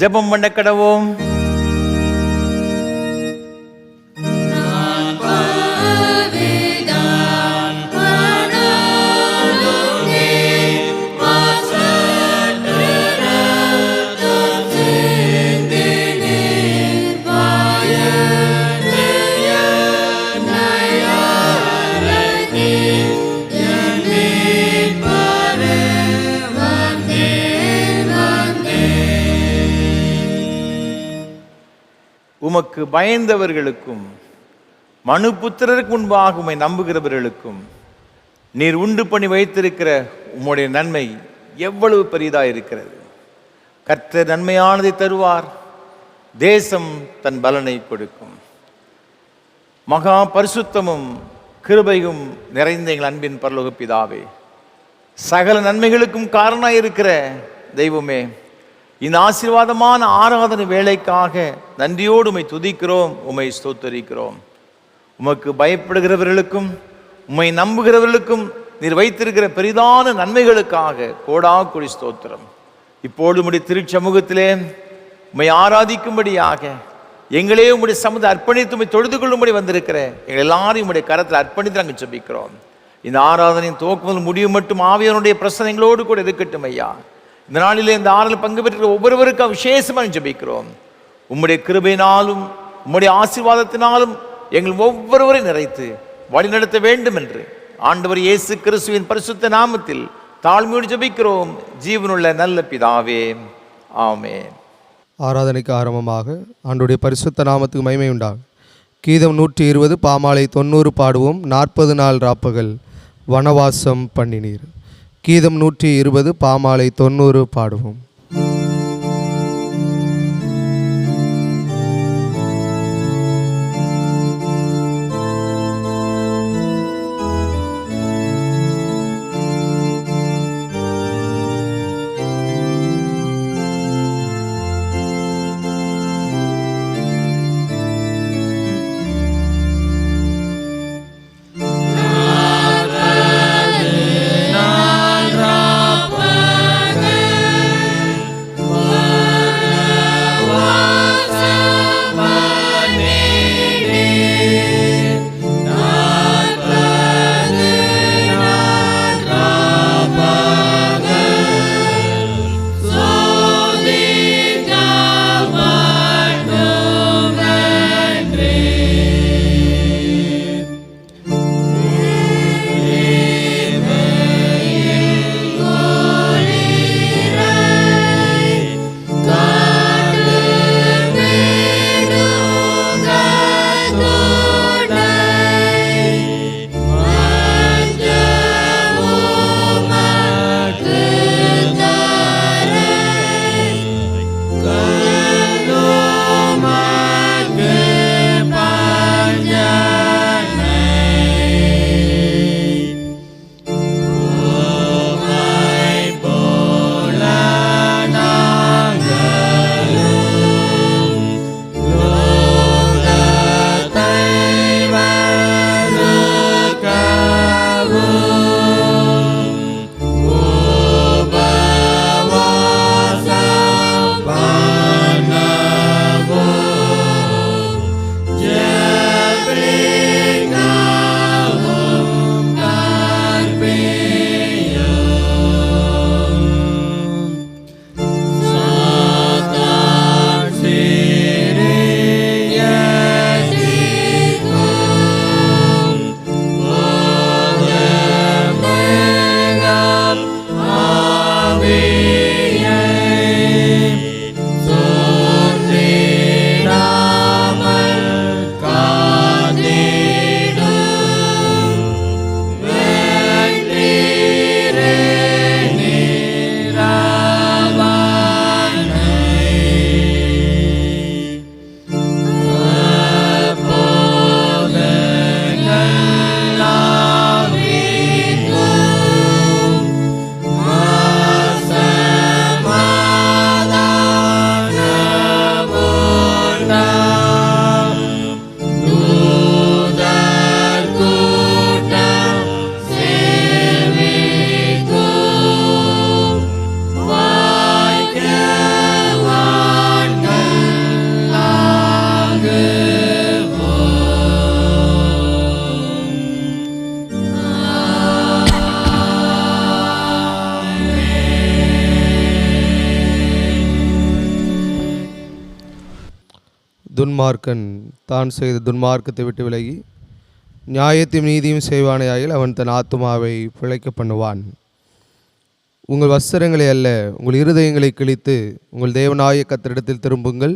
ஜெபம் பண்ண கடவோம். உமக்கு பயந்தவர்களுக்கும் மனுபுத்திரருக்கு முன்பாக உம்மை நம்புகிறவர்களுக்கும் நீர் உண்டு பண்ணி வைத்திருக்கிற உம்முடைய நன்மை எவ்வளவு பெரிதாக இருக்கிறது. கர்த்தர் நன்மையானதை தருவார், தேசம் தன் பலனை கொடுக்கும். மகா பரிசுத்தமும் கிருபையும் நிறைந்த எங்கள் அன்பின் பரலோக பிதாவே, சகல நன்மைகளுக்கும் காரணமாக இருக்கிற தெய்வமே, இந்த ஆசீர்வாதமான ஆராதனை வேலைக்காக நன்றியோடு உம்மை துதிக்கிறோம், உம்மை ஸ்தோத்தரிக்கிறோம். உமக்கு பயப்படுகிறவர்களுக்கும் உம்மை நம்புகிறவர்களுக்கும் நீர் வைத்திருக்கிற பெரிதான நன்மைகளுக்காக கோடா கொடி ஸ்தோத்திரம். இப்போது உம்முடைய திருச்சமூகத்திலே உம்மை ஆராதிக்கும்படியாக எங்களே உம்முடைய சமூகத்தை அர்ப்பணித்து உம்மை தொழுது கொள்ளும்படி வந்திருக்கிற எங்கள் எல்லாரையும் உம்முடைய கரத்தில் அர்ப்பணித்து நாங்கள் ஜெபிக்கிறோம். இந்த ஆராதனையின் துவக்கம் முடியும் மட்டும் ஆவியானுடைய பிரசன்னம் எங்களோடு கூட இருக்கட்டும் ஐயா. இந்த நாளிலே இந்த ஆறில் பங்கு பெற்ற ஒவ்வொருவருக்கும் விசேஷமாக ஜெபிக்கிறோம். உம்முடைய கிருபையினாலும் உம்முடைய ஆசீர்வாதத்தினாலும் எங்கள் ஒவ்வொருவரை நிறைத்து வழிநடத்த வேண்டும் என்று ஆண்டவர் இயேசு கிறிஸ்துவின் பரிசுத்த நாமத்தில் தாழ்மையோடு ஜெபிக்கிறோம் ஜீவனுள்ள நல்ல பிதாவே, ஆமென். ஆராதனைக்கு ஆரம்பமாக ஆண்டவருடைய பரிசுத்த நாமத்துக்கு மகிமை உண்டாகும். கீதம் 120 பாமாலை 90 பாடுவோம். 40 நாள் ராப்பகல் வனவாசம் பண்ணினீர். கீதம் 120 பாமாலை 90 பாடுவோம். துன்மார்க்கன் தான் செய்த துன்மார்க்கத்தை விட்டு விலகி நியாயத்தையும் நீதியும் செய்வானேயாயில் அவன் தன் ஆத்துமாவை பிழைக்க பண்ணுவான். உங்கள் வஸ்திரங்களை அல்ல, உங்கள் இருதயங்களை கிழித்து உங்கள் தேவனாய கர்த்தரிடத்தில் திரும்புங்கள்.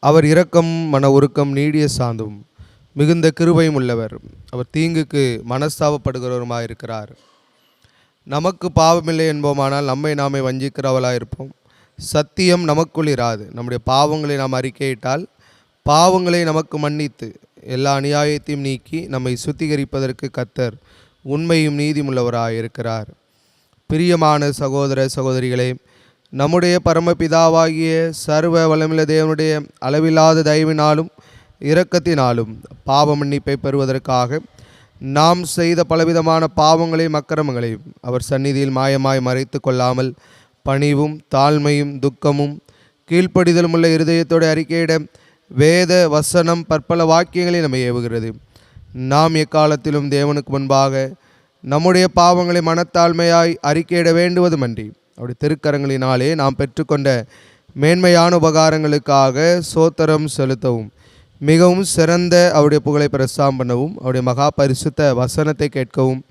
அவர் இரக்கம், மன உருக்கம், நீடிய சாந்தும், மிகுந்த கிருபையும் உள்ளவர். அவர் தீங்குக்கு மனஸ்தாபப்படுகிறவருமாயிருக்கிறார். நமக்கு பாவமில்லை என்போமானால் நம்மை நாமே வஞ்சிக்கிறவளாயிருப்போம். சத்தியம் நமக்குள் இராது. நம்முடைய பாவங்களை நாம் அறிக்கையிட்டால் பாவங்களை நமக்கு மன்னித்து எல்லா அநியாயத்தையும் நீக்கி நம்மை சுத்திகரிப்பதற்கு கர்த்தர் உண்மையும் நீதியுள்ளவராயிருக்கிறார். பிரியமான சகோதர சகோதரிகளே, நம்முடைய பரமபிதாவாகிய சர்வ வல்லமையுள்ள தேவனுடைய அளவில்லாத தயவினாலும் இரக்கத்தினாலும் பாவ மன்னிப்பை பெறுவதற்காக நாம் செய்த பலவிதமான பாவங்களையும் அக்கிரமங்களையும் அவர் சந்நிதியில் மாயமாய் மறைத்து கொள்ளாமல் பணிவும் தாழ்மையும் துக்கமும் கீழ்ப்படிதலும் உள்ள இருதயத்தோடு அறிக்கையிட வேத வசனம் பற்பல வாக்கியங்களை நம்மை ஏவுகிறது. நாம் எக்காலத்திலும் தேவனுக்கு முன்பாக நம்முடைய பாவங்களை மனத்தாழ்மையாய் அறிக்கையிட வேண்டுவதுமன்றி அவருடைய திருக்கரங்களினாலே நாம் பெற்றுக்கொண்ட மேன்மையான உபகாரங்களுக்காக சோத்திரம் செலுத்தவும் மிகவும் சிறந்த அவருடைய புகழை பிரஸ்தாம் பண்ணவும் அவருடைய மகா பரிசுத்த வசனத்தை கேட்கவும்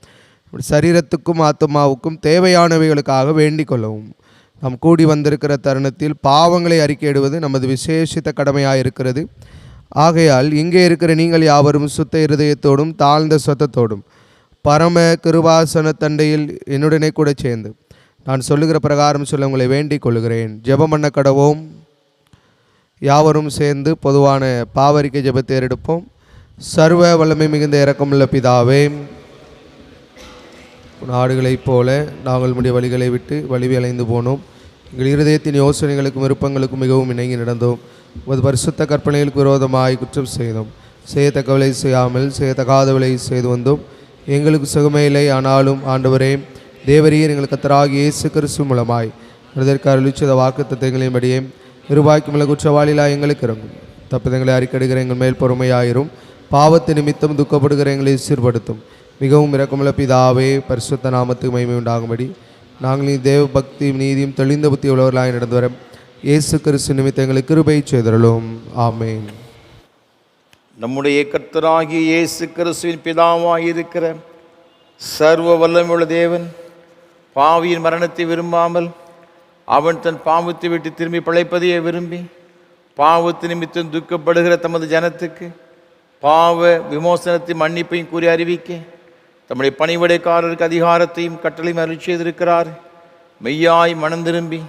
சரீரத்துக்கும் ஆத்மாவுக்கும் தேவையானவைகளுக்காக வேண்டிக் கொள்ளவும் நாம் கூடி வந்திருக்கிற தருணத்தில் பாவங்களை அறிக்கையிடுவது நமது விசேஷித்த கடமையாக இருக்கிறது. ஆகையால் இங்கே இருக்கிற நீங்கள் யாவரும் சுத்த இருதயத்தோடும் தாழ்ந்த சொத்தத்தோடும் பரம கிருபாசன தண்டையில் என்னுடனே கூட சேர்ந்து நான் சொல்லுகிற பிரகாரம் சொல்ல உங்களை வேண்டிக் கொள்கிறேன். ஜெபம் பண்ண கடவோம். யாவரும் சேர்ந்து பொதுவான பாவரிக்கை ஜெபத்தை எடுப்போம். சர்வ வல்லமை மிகுந்த இரக்கமுள்ள பிதாவே, நாடுகளைப் போல நாங்கள் உம்முடைய வழிகளை விட்டு வழிவி அலைந்து போனோம். எங்கள் இருதயத்தின் யோசனைகளுக்கும் விருப்பங்களுக்கும் மிகவும் இணங்கி நடந்தோம். உமது பரிசுத்த கற்பனைகளுக்கு விரோதமாய் குற்றம் செய்தோம். செய்யத்தக்கவளை செய்யாமல் செய்யத்தகாதவளை செய்து வந்தோம். எங்களுக்கு சுகமே இல்லை. ஆனாலும் ஆண்டவரே தேவரீர் எங்கள் கர்த்தராகிய இயேசு கிறிஸ்து மூலமாய் இதற்கு அருளிச்சத வாக்குத்தத்தங்களையும் படியே இருவாய்க்குமுள்ள குற்றவாளிலா எங்களுக்கு இறங்கும். தப்புதங்களை அறிக்கடுகிற எங்கள் மேல் பொறுமையாயிரும். பாவத்து நிமித்தம் துக்கப்படுகிற எங்களை சீர்படுத்தும். மிகவும் இரக்கமுள்ள பிதாவே, பரிசுத்த நாமத்துக்கு மகிமை உண்டாகும்படி நாங்கள் தேவ பக்தியும் நீதியும் தெளிந்த புத்தி உள்ளவர்களாக நடந்து வர இயேசு கிறிஸ்து நிமித்தம் எங்களுக்கு கிருபை செய்தருளும். ஆமென். நம்முடைய கர்த்தராகிய இயேசு கிறிஸ்துவின் பிதாவாக இருக்கிற சர்வ வல்லமையுள்ள தேவன் பாவியின் மரணத்தை விரும்பாமல் அவன் தன் பாவத்தை விட்டு திரும்பி பிழைப்பதையே விரும்பி பாவத்து நிமித்தம் துக்கப்படுகிற தமது ஜனத்துக்கு பாவ விமோசனத்தை மன்னிப்பையும் கூறி அறிவிக்க தம்முடைய பணிவிடைக்காரருக்கு அதிகாரத்தையும் கட்டளையும் அருள் செய்திருக்கிறார். மெய்யாய் மனம் திரும்பி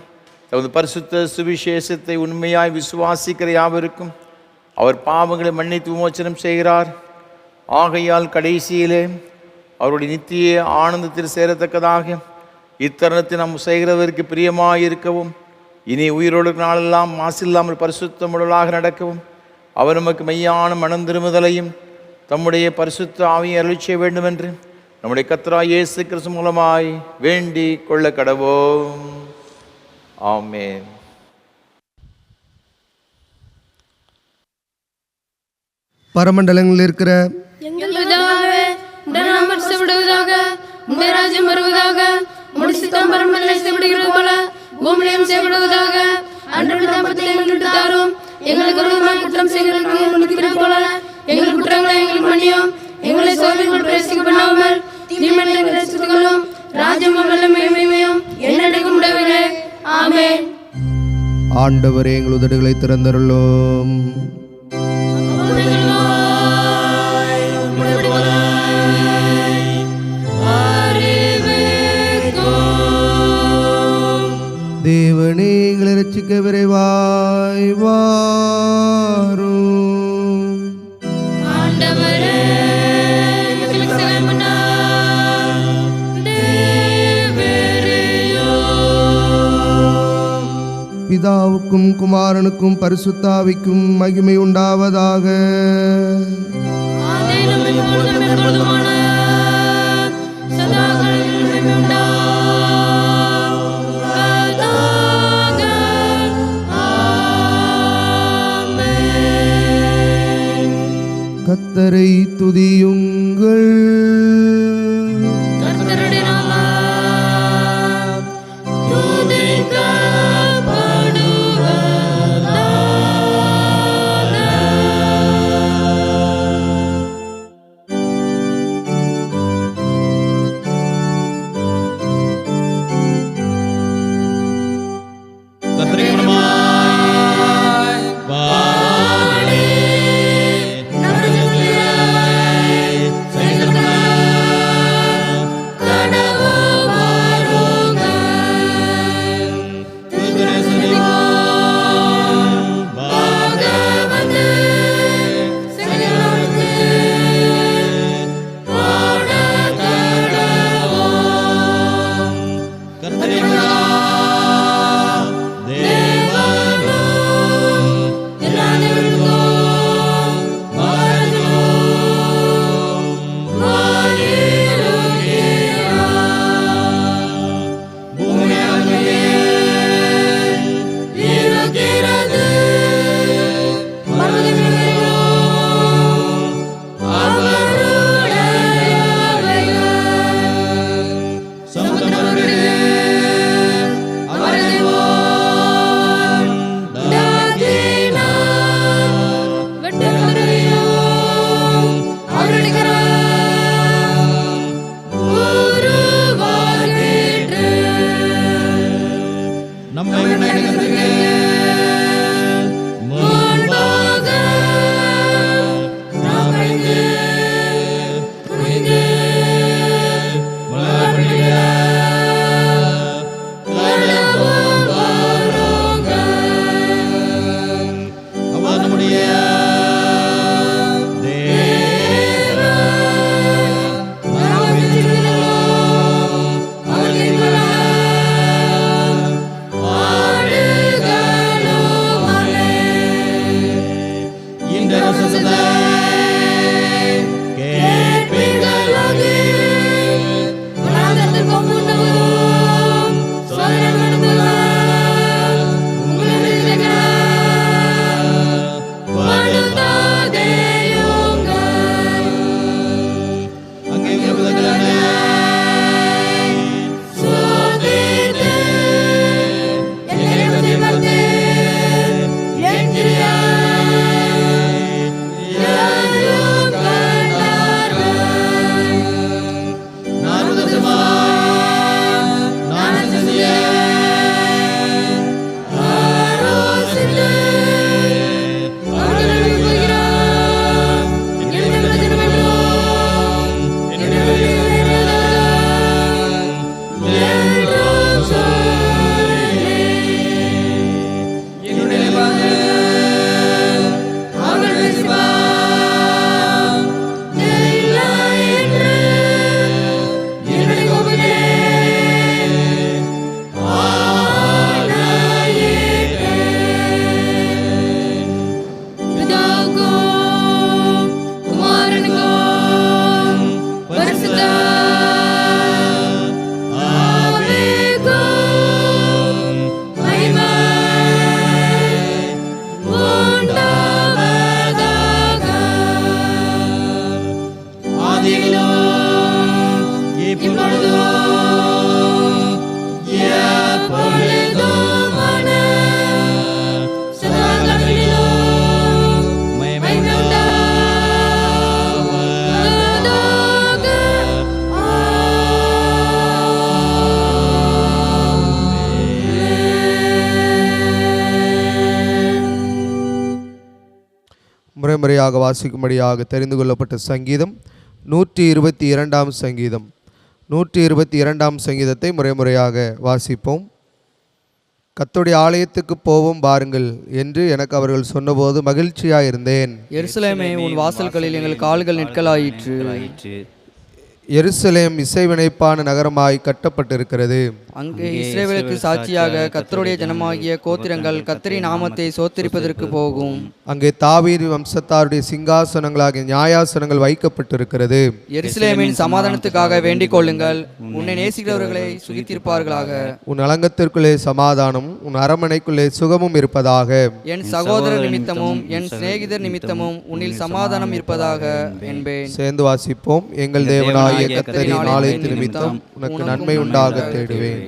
தமது பரிசுத்த சுவிசேஷத்தை உண்மையாய் விசுவாசிக்கிற யாவருக்கும் அவர் பாவங்களை மன்னித்து விமோசனம் செய்கிறார். ஆகையால் கடைசியிலே அவருடைய நித்திய ஆனந்தத்தில் சேரத்தக்கதாக இத்தருணத்தை நாம் செய்கிறவருக்கு பிரியமாயிருக்கவும் இனி உயிரோடு நாளெல்லாம் மாசில்லாமல் பரிசுத்தமுடலாக நடக்கவும் அவர் நமக்கு மெய்யான மனம் திரும்புதலையும் தம்முடைய பரிசுத்த ஆவியை அருள் செய்ய வேண்டும் என்று நம்முடைய கர்த்தராகிய இயேசு கிறிஸ்து மூலமாய் வேண்டிக் கொள்ள கடவோம். ஆமென். பரமண்டலங்களில் இருக்கிற எங்கள் பிதாவே, உம்முடைய நாமம் பரிசுத்தப்படுவதாக, உம்முடைய ராஜ்யம் வருவதாக, உம்முடைய சித்தம் பரமண்டலத்தில் செய்யப்படுகிறது போல பூமியிலும் செய்யப்படுவதாக. அன்றாட அப்பத்தை எங்களுக்கு தாரும். எங்களுக்கு விரோதமாக குற்றம் செய்கிறவர்களுக்கு மன்னிக்கிறது போல எங்கள் குற்றங்களை எங்களுக்கு மன்னியும். எங்களை சோதனைக்குள் பிரவேசிக்க பண்ணாமல் தீமையிலிருந்து ரட்சித்துக் கொள்ளும். ராஜ்யமும் வல்லமையும் மகிமையும் என்னைக்கும் உடையவரே. ஆமென். ஆண்டவரே, எங்கள் உதடுகளை திறந்தருளும். தேவனே, எங்களை ரட்சிக்க விரைவாய் வாரும். ஆண்டவரே, எங்களுக்கு சகாயம் பண்ண தேவரேயோம். பிதாவுக்கும் குமாரனுக்கும் பரிசுத்தாவிக்கும் மகிமை உண்டாவதாக. ஆதியிலும் இப்பொழுதும் எப்பொழுதுமான சதா காலங்களிலும் மகிமை உண்டாவதாக. ஆமென். கர்த்தரை துதியுங்கள். கர்த்தருடைய நாமம் துதிக்கப்படுவதாக. நம்மை விண்ணகத்திற்கு முன்பாக நாம் பணிந்து துணிந்து மலர்படிக கடவோம் வாரோங்க. அவர் நம்முடைய முறைமுறையாக வாசிக்கும்படியாக தெரிந்து கொள்ளப்பட்ட சங்கீதம் 122 சங்கீதம். 122 சங்கீதத்தை முறைமுறையாக வாசிப்போம். கர்த்தருடைய ஆலயத்துக்கு போவோம் பாருங்கள் என்று எனக்கு அவர்கள் சொன்னபோது மகிழ்ச்சியாயிருந்தேன். எருசலேமே, உன் வாசல்களில் எங்கள் கால்கள் நிற்கலாயிற்று. எருசலேம் இசைவினைப்பான நகரமாய் கட்டப்பட்டிருக்கிறது. அங்கே இஸ்ரவேலுக்கு சாட்சியாக கர்த்தருடைய ஜனமாகிய கோத்திரங்கள் கர்த்தரின் நாமத்தை சோத்தரிப்பதற்கு போகும். அங்கே தாவீது வம்சத்தாருடைய சிங்காசனங்களாகிய நியாயாசனங்கள் வைக்கப்பட்டிருக்கிறது. எருசலேமின் சமாதானத்துக்காக வேண்டிக் கொள்ளுங்கள். உன்னை நேசிக்கிறவர்களை சுகித்திருப்பார்களாக. உன் அலங்கத்திற்குள்ளே சமாதானம், உன் அரமனைக்குள்ளே சுகமும் இருப்பதாக. என் சகோதரர் நிமித்தமும் என் சிநேகிதர் நிமித்தமும் உன்னில் சமாதானம் இருப்பதாக என்பேன். சேர்ந்து வாசிப்போம். எங்கள் தேவனாகிய கர்த்தரின் ஆலயத்தின் நிமித்தம் உனக்கு நன்மை உண்டாக தேடுவேன்.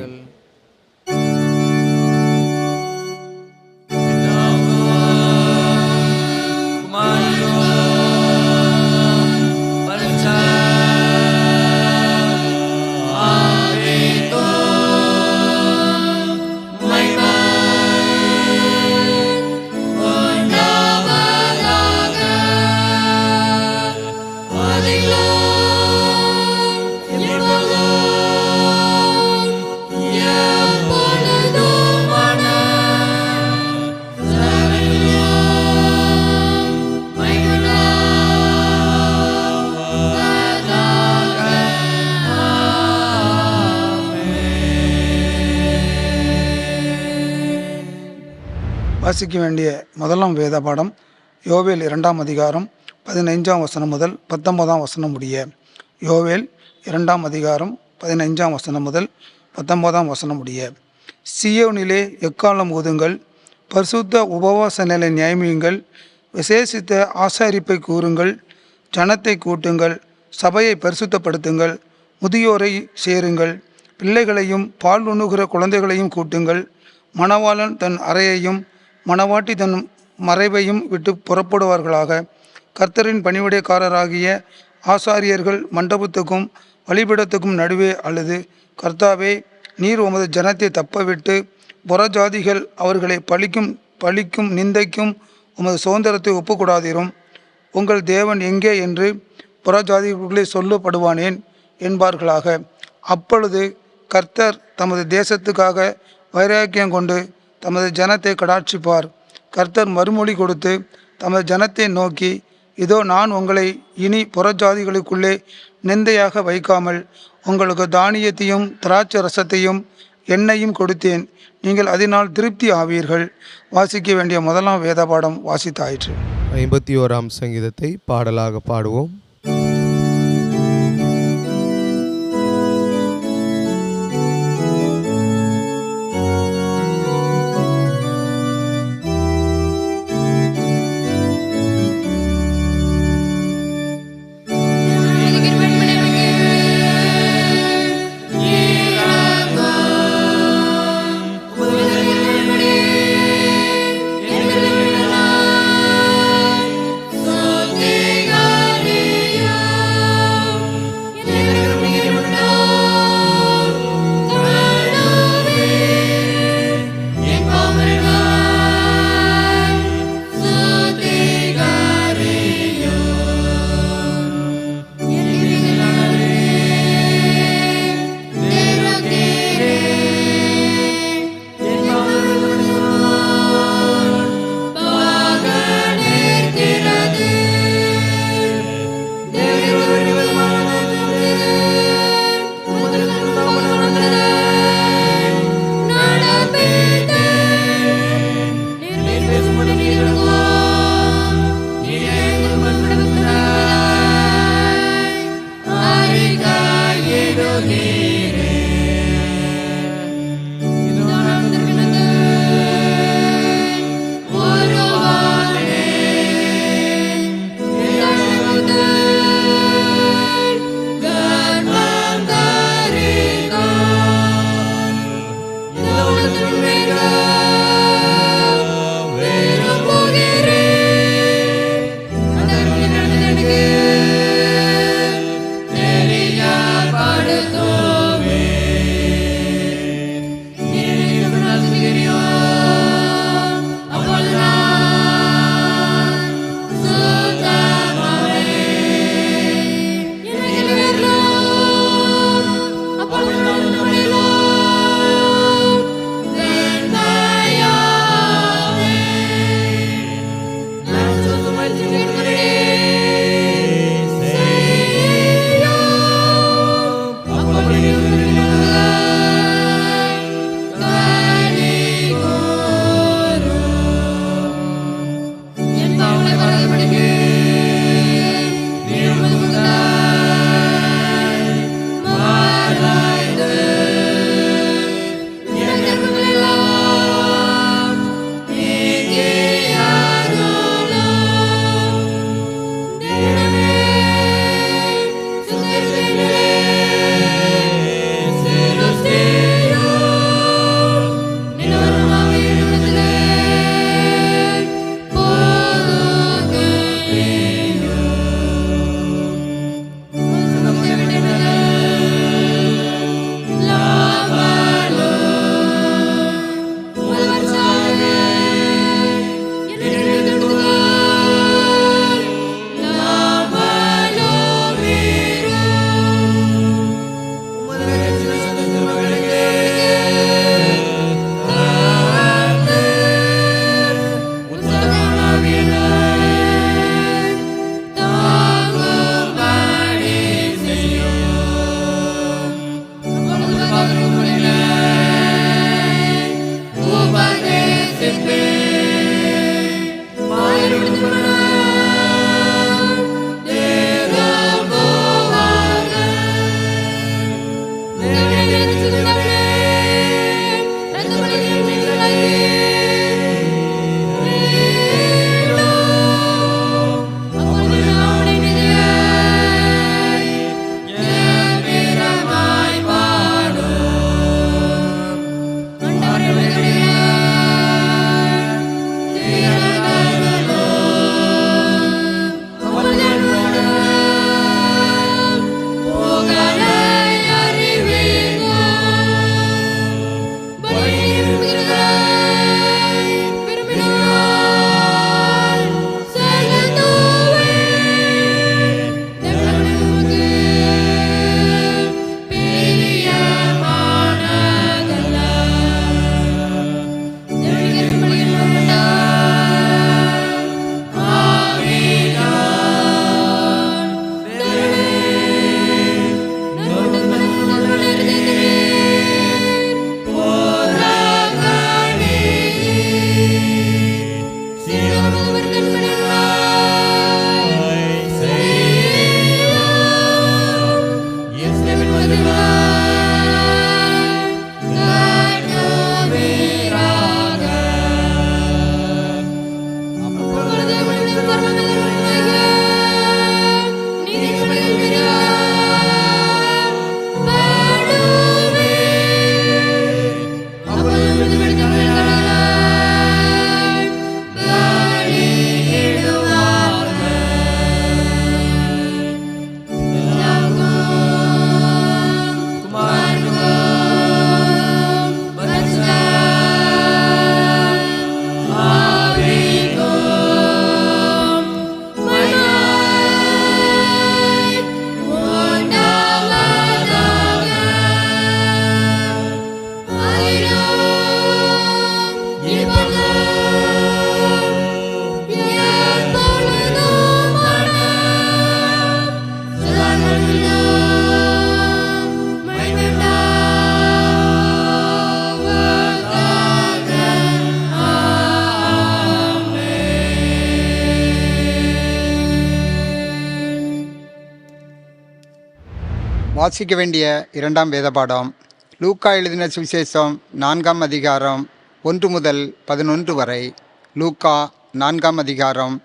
வாசிக்க வேண்டிய முதலாம் வேத பாடம் யோவேல் 2ஆம் அதிகாரம் 15ஆம் வசனம் முதல் 19ஆம் வசனம் முடிய. யோவேல் 2ஆம் அதிகாரம் 15ஆம் வசனம் முதல் 19ஆம் வசனம் முடிய. சீயோனிலே எக்காலம் ஊதுங்கள், பரிசுத்த உபவாச நிலை நியமியுங்கள், விசேஷித்த ஆசாரிப்பை கூறுங்கள், ஜனத்தை கூட்டுங்கள், சபையை பரிசுத்தப்படுத்துங்கள், முதியோரை சேருங்கள், பிள்ளைகளையும் பால் உண்ணுகிற குழந்தைகளையும் கூட்டுங்கள். மணவாளன் தன் அறையையும் மணவாட்டி தன் மறைவையும் விட்டு புறப்படுவார்களாக. கர்த்தரின் பணிவிடைக்காரராகிய ஆசாரியர்கள் மண்டபத்துக்கும் வழிபீடத்துக்கும் நடுவே அழுது, கர்த்தாவே, நீர் உமது ஜனத்தை தப்பவிட்டு புறஜாதிகள் அவர்களை பழிக்கும் நிந்தைக்கும் உமது சுதந்திரத்தை ஒப்புக்கூடாதீரும். உங்கள் தேவன் எங்கே என்று புறஜாதிகளே சொல்லப்படுவானேன் என்பார்களாக. அப்பொழுது கர்த்தர் தமது தேசத்துக்காக வைராக்கியம் கொண்டு தமது ஜனத்தை கடாட்சிப்பார். கர்த்தர் மறுமொழி கொடுத்து தமது ஜனத்தை நோக்கி, இதோ நான் உங்களை இனி புறஜாதிகளுக்குள்ளே நிந்தையாக வைக்காமல் உங்களுக்கு தானியத்தையும் திராட்சை ரசத்தையும் எண்ணெயும் கொடுத்தேன். நீங்கள் அதனால் திருப்தி ஆவீர்கள். வாசிக்க வேண்டிய முதலாம் வேத பாடம் வாசித்தாயிற்று. 51ஆம் சங்கீதத்தை பாடலாக பாடுவோம். வாசிக்க வேண்டிய இரண்டாம் வேத பாடம் லூக்கா எழுதின சுவிசேஷம் 4ஆம் அதிகாரம் 1 முதல் 11 வரை. லூக்கா 4ஆம் அதிகாரம்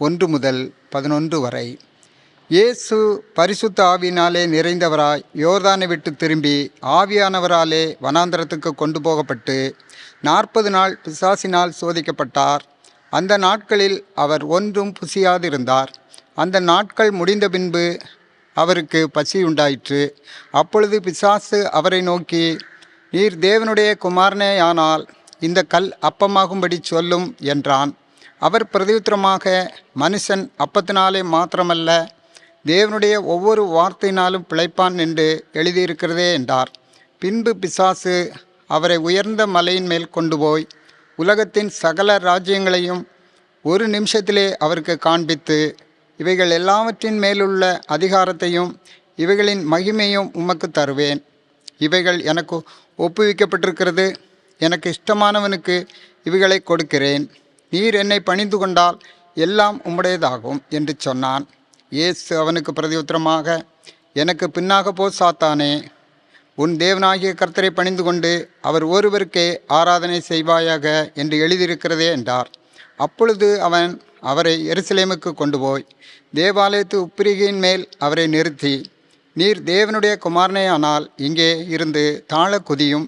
1 முதல் 11 வரை. இயேசு பரிசுத்த ஆவியினாலே நிறைந்தவராய் யோர்தானை விட்டு திரும்பி ஆவியானவராலே வனாந்தரத்துக்கு கொண்டு போகப்பட்டு 40 நாள் பிசாசினால் சோதிக்கப்பட்டார். அந்த நாட்களில் அவர் ஒன்றும் புசியாதிருந்தார். அந்த நாட்கள் முடிந்த பின்பு அவருக்கு பசி உண்டாயிற்று. அப்பொழுது பிசாசு அவரை நோக்கி, நீர் தேவனுடைய குமாரனேயானால் இந்த கல் அப்பமாகும்படி சொல்லும் என்றான். அவர் பிரதியுத்தரமாக, மனுஷன் அப்பத்தினாலே மாத்திரமல்ல தேவனுடைய ஒவ்வொரு வார்த்தையினாலும் பிழைப்பான் என்று எழுதியிருக்கிறதே என்றார். பின்பு பிசாசு அவரை உயர்ந்த மலையின் மேல் கொண்டு போய் உலகத்தின் சகல ராஜ்யங்களையும் ஒரு நிமிஷத்திலே அவருக்கு காண்பித்து, இவைகள் எல்லாவற்றின் மேலுள்ள அதிகாரத்தையும் இவைகளின் மகிமையும் உமக்கு தருவேன். இவைகள் எனக்கு ஒப்புவிக்கப்பட்டிருக்கிறது. எனக்கு இஷ்டமானவனுக்கு இவைகளை கொடுக்கிறேன். நீர் என்னை பணிந்து கொண்டால் எல்லாம் உம்முடையதாகும் என்று சொன்னான். இயேசு அவனுக்கு பிரதியுத்தரமாக, எனக்கு பின்னாக போ சாத்தானே, உன் தேவனாகிய கர்த்தரை பணிந்து கொண்டு அவர் ஒருவருக்கே ஆராதனை செய்வாயாக என்று எழுதியிருக்கிறதே என்றார். அப்பொழுது அவன் அவரை எருசலேமுக்கு கொண்டு போய் தேவாலயத்து உப்பிரிகையின் மேல் அவரை நிறுத்தி, நீர் தேவனுடைய குமாரனேயானால் இங்கே இருந்து தாழ குதியும்.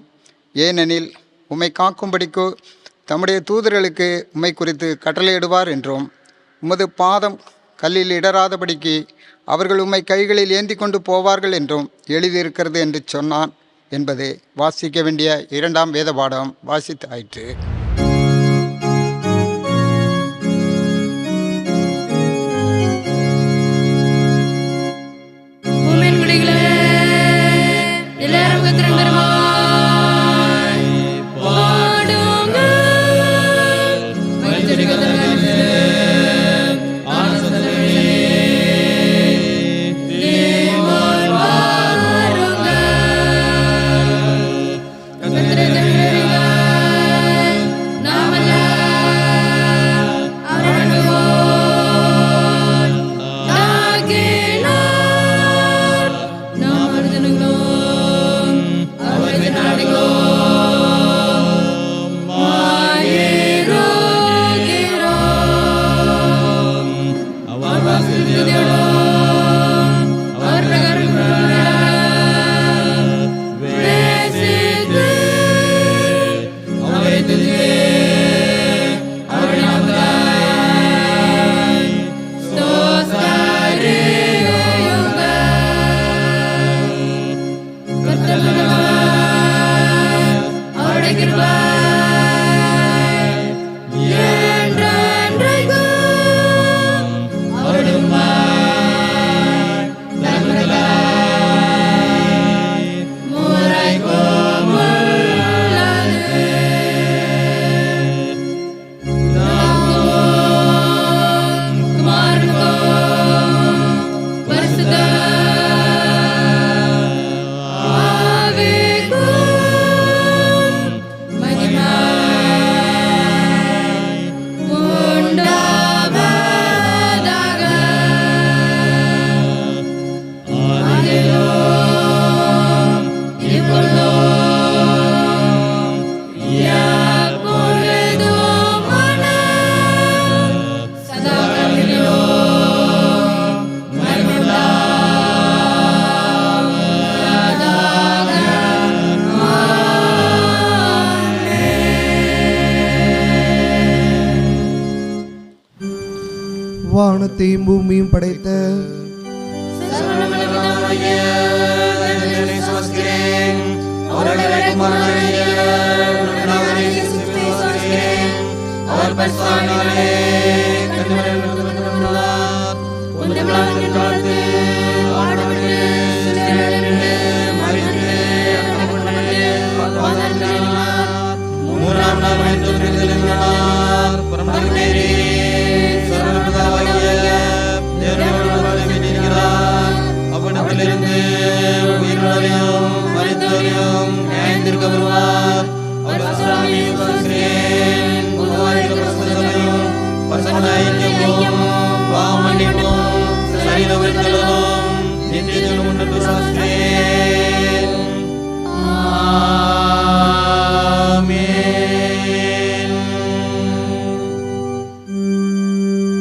ஏனெனில் உம்மை காக்கும்படிக்கு தம்முடைய தூதர்களுக்கு உம்மை குறித்து கட்டளையிடுவார் என்றும், உமது பாதம் கல்லில் இடராதபடிக்கு அவர்கள் உம்மை கைகளில் ஏந்தி கொண்டு போவார்கள் என்றும் எழுதியிருக்கிறது என்று சொன்னான் என்பது வாசிக்க வேண்டிய இரண்டாம் வேத பாடம் வாசித்தாயிற்று. வானத்தையும் பூமியும் படைத்த நித்திய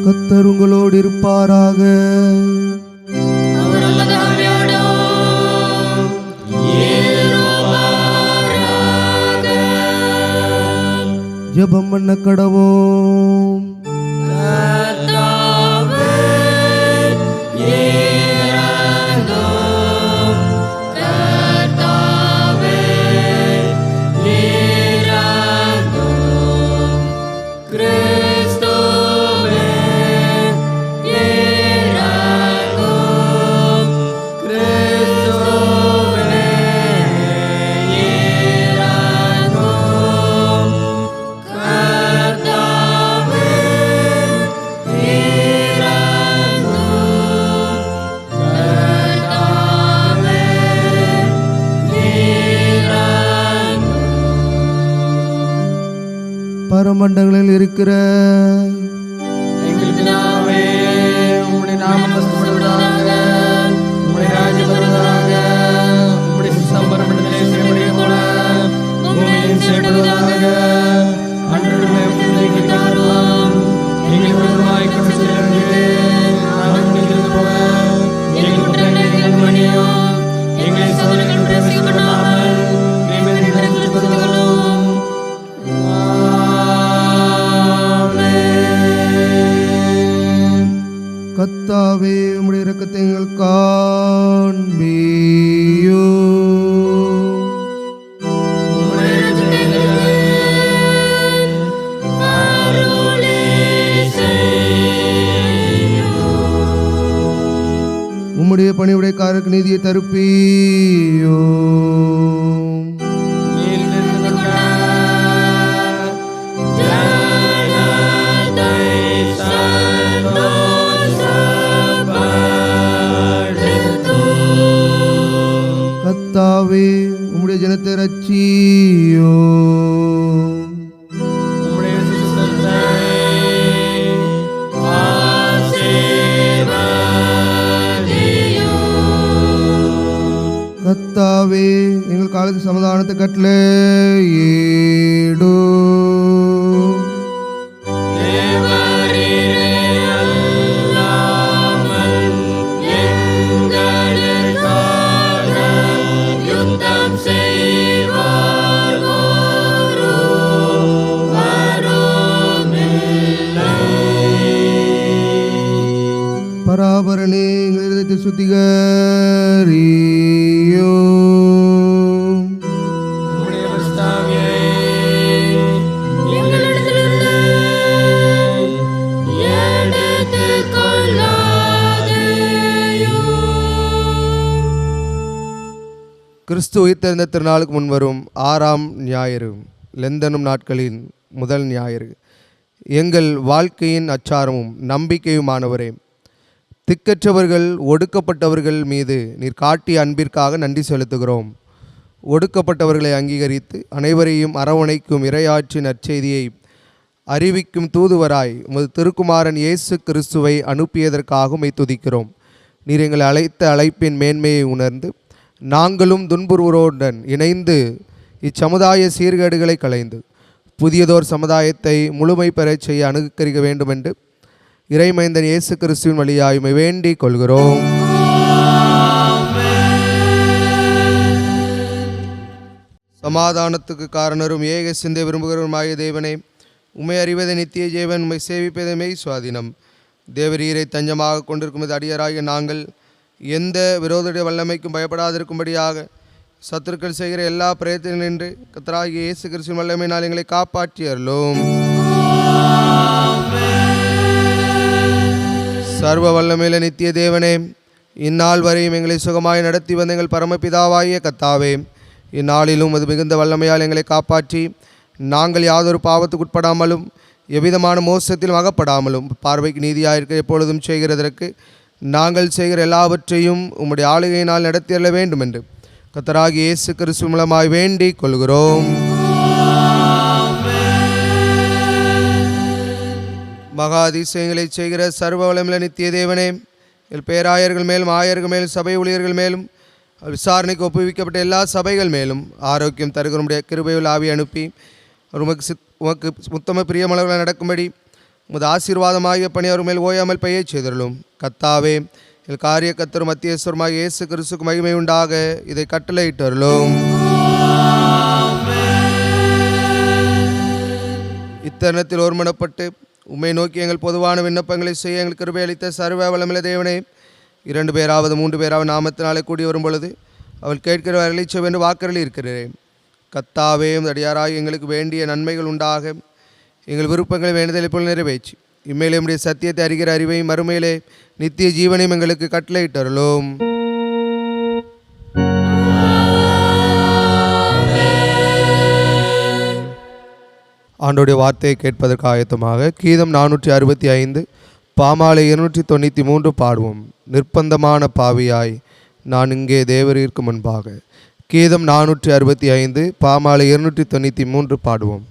கர்த்தர் உங்களோடு இருப்பாராக. அவர் உமது ஆவியோடும் இருப்பாராக. ஜெபம் பண்ண கடவோம். கர்த்தாவே இரங்கும். கர்த்தாவே இரங்கும். கிறிஸ்துவே இரங்கும். கிறிஸ்துவே இரங்கும். கர்த்தாவே இரங்கும். கர்த்தாவே இரங்கும். பரமண்டங்களில் இருக்கிற எங்கள் பிதாவே, உம்முடைய நாமம் பரிசுத்தப்படுவதாக, உம்முடைய ராஜ்யம் வருவதாக, உம்முடைய சித்தம் பரமண்டலத்திலே செய்யப்படுவது போல பூமியிலும் செய்யப்படுவதாக. அன்றைய எங்களுக்கு தாரும், எங்களுக்கு விரோதமாய் குற்றம் செய்தவர்களே, நாங்கள் மன்னிக்கிறது போல எங்கள் குற்றங்களை மன்னியும். எங்களை சோதனையில் பிரவேசிக்கப்படாமல் தீமையை விலக்கிக் கொள்ளும். கர்த்தாவே உம்முடைய இரக்கத்தை எங்கள் காண்பியோ. உம்முடைய இரட்சகர்களுக்கு அருளி செய்யும். உம்முடைய பணிவுடைக்காரருக்கு நீதியை தருப்பியோ. நீர் தெரிந்து கொண்ட ஜனத்தை சந்தோஷப்படுத்தும். கர்த்தாவே உம்முடைய ஜனத்தை ரட்சியோ. உம்முடைய சித்தத்தை ஆசீர்வதியும். கர்த்தாவே எங்கள் காலத்து சமாதானத்தை கட்டளையிடோ. தேவரீரே அல்லாமல் எங்களுக்காக யுத்தம் செய்வார் ஒருவருமில்லை. பராபரனே எங்கள் இதயத்தை சுத்திகரியோ. உம்முடைய பரிசுத்தாவியை எங்களிடத்திலிருந்து எடுத்துக் கொள்ளாதேயும். கிறிஸ்து உயிர்த்தெழுந்த திருநாளுக்கு முன்வரும் 6ஆம் ஞாயிறு, லெந்தனும் நாட்களின் முதல் ஞாயிறு. எங்கள் வாழ்க்கையின் அச்சாரமும் நம்பிக்கையுமானவரே, திக்கற்றவர்கள் ஒடுக்கப்பட்டவர்கள் மீது நீர் காட்டிய அன்பிற்காக நன்றி செலுத்துகிறோம். ஒடுக்கப்பட்டவர்களை அங்கீகரித்து அனைவரையும் அரவணைக்கும் இறையாட்சி நற்செய்தியை அறிவிக்கும் தூதுவராய் உமது திருக்குமாரன் இயேசு கிறிஸ்துவை அனுப்பியதற்காக உம்மை துதிக்கிறோம். நீர் எங்களை அழைத்த அழைப்பின் மேன்மையை உணர்ந்து நாங்களும் துன்புறுவோருடன் இணைந்து இச்சமுதாய சீர்கேடுகளை களைந்து புதியதோர் சமுதாயத்தை முழுமை பெறச் செய்ய அனுகரிக்க வேண்டும் என்று இறைமைந்தன் இயேசு கிறிஸ்துவின் வழியாய் உம்மை வேண்டிக் கொள்கிறோம். சமாதானத்துக்கு காரணரும் ஏக சிந்தை விரும்புகிறவருமாகிய தேவனே, உம்மை அறிவதை நித்திய ஜீவன், உம்மை சேவிப்பதை மெய் சுவாதீனம். தேவரீரை தஞ்சமாக கொண்டிருக்கும் அடியராகிய நாங்கள் எந்த விரோதடைய வல்லமைக்கும் பயப்படாதிருக்கும்படியாக சத்துருக்கள் செய்கிற எல்லா பிரயத்தனையும் நின்று கர்த்தராகிய இயேசு கிறிஸ்துவின் வல்லமையினால் எங்களை காப்பாற்றி அருளும். சர்வ வல்லமையில நித்திய தேவனே, இந்நாள் வரையும் எங்களை சுகமாய் நடத்தி வந்த எங்கள் பரமபிதாவாகிய கர்த்தாவே, இந்நாளிலும் அது மிகுந்த வல்லமையால் எங்களை காப்பாற்றி நாங்கள் யாதொரு பாவத்துக்குட்படாமலும் எவ்விதமான மோசத்திலும் அகப்படாமலும் பார்வைக்கு நீதியாயிருக்க எப்பொழுதும் செய்கிறதற்கு நாங்கள் செய்கிற எல்லாவற்றையும் உம்முடைய ஆளுகையினால் நடத்தியல்ல வேண்டும் என்று கர்த்தராகிய இயேசு கிறிஸ்து மூலமாய் வேண்டிக் கொள்கிறோம். மகா அதிசயங்களை செய்கிற சர்வ வல்லமையுள்ள நித்திய தேவனே, பேராயர்கள் மேலும் ஆயர்கள் மேலும் சபை ஊழியர்கள் மேலும் விசாரணைக்கு ஒப்புவிக்கப்பட்ட எல்லா சபைகள் மேலும் ஆரோக்கியம் தருகிறோம். கிருபையுள்ள ஆவி அனுப்பி உமக்கு உமக்கு உத்தம பிரியமளவில் நடக்கும்படி உமது ஆசீர்வாதமாகிய பணி அவர் மேல் ஓயாமல் பெய்யச் செய்தருளும். கத்தாவே, எங்கள் காரிய கர்த்தரும் மத்தியஸ்வரமாக இயேசு கிறிஸ்துக்கு மகிமை உண்டாக இதை கட்டளையிட்டருளும். இத்தருணத்தில் ஒருமனப்பட்டு உம்மை நோக்கி எங்கள் பொதுவான விண்ணப்பங்களை செய்ய எங்கள் கிருபை அளித்த சர்வ வல்லமையுள்ள தேவனே, 2 பேராவது 3 பேராவது நாமத்தினாலே கூடி வரும் பொழுது அவள் கேட்கிற அளிச்ச என்று வாக்கரளி இருக்கிறேன். கத்தாவே, அடியாராக எங்களுக்கு வேண்டிய நன்மைகள் உண்டாக எங்கள் விருப்பங்களை வேண்டுதலை போல் நிறைவேற்றி இம்மையிலே உம்முடைய சத்தியத்தை அறிகிற அறிவையும் மறுமையிலே நித்திய ஜீவனையும் எங்களுக்கு கட்டளையிட்டருளும். ஆண்டோடைய வார்த்தையை கேட்பதற்கு ஆயத்தமாக கீதம் 465 பாமாலை 293 பாடுவோம். நிர்பந்தமான பாவியாய் நான் இங்கே தேவரீருக்கு முன்பாக. கீதம் 465 பாமாலை 293 பாடுவோம்.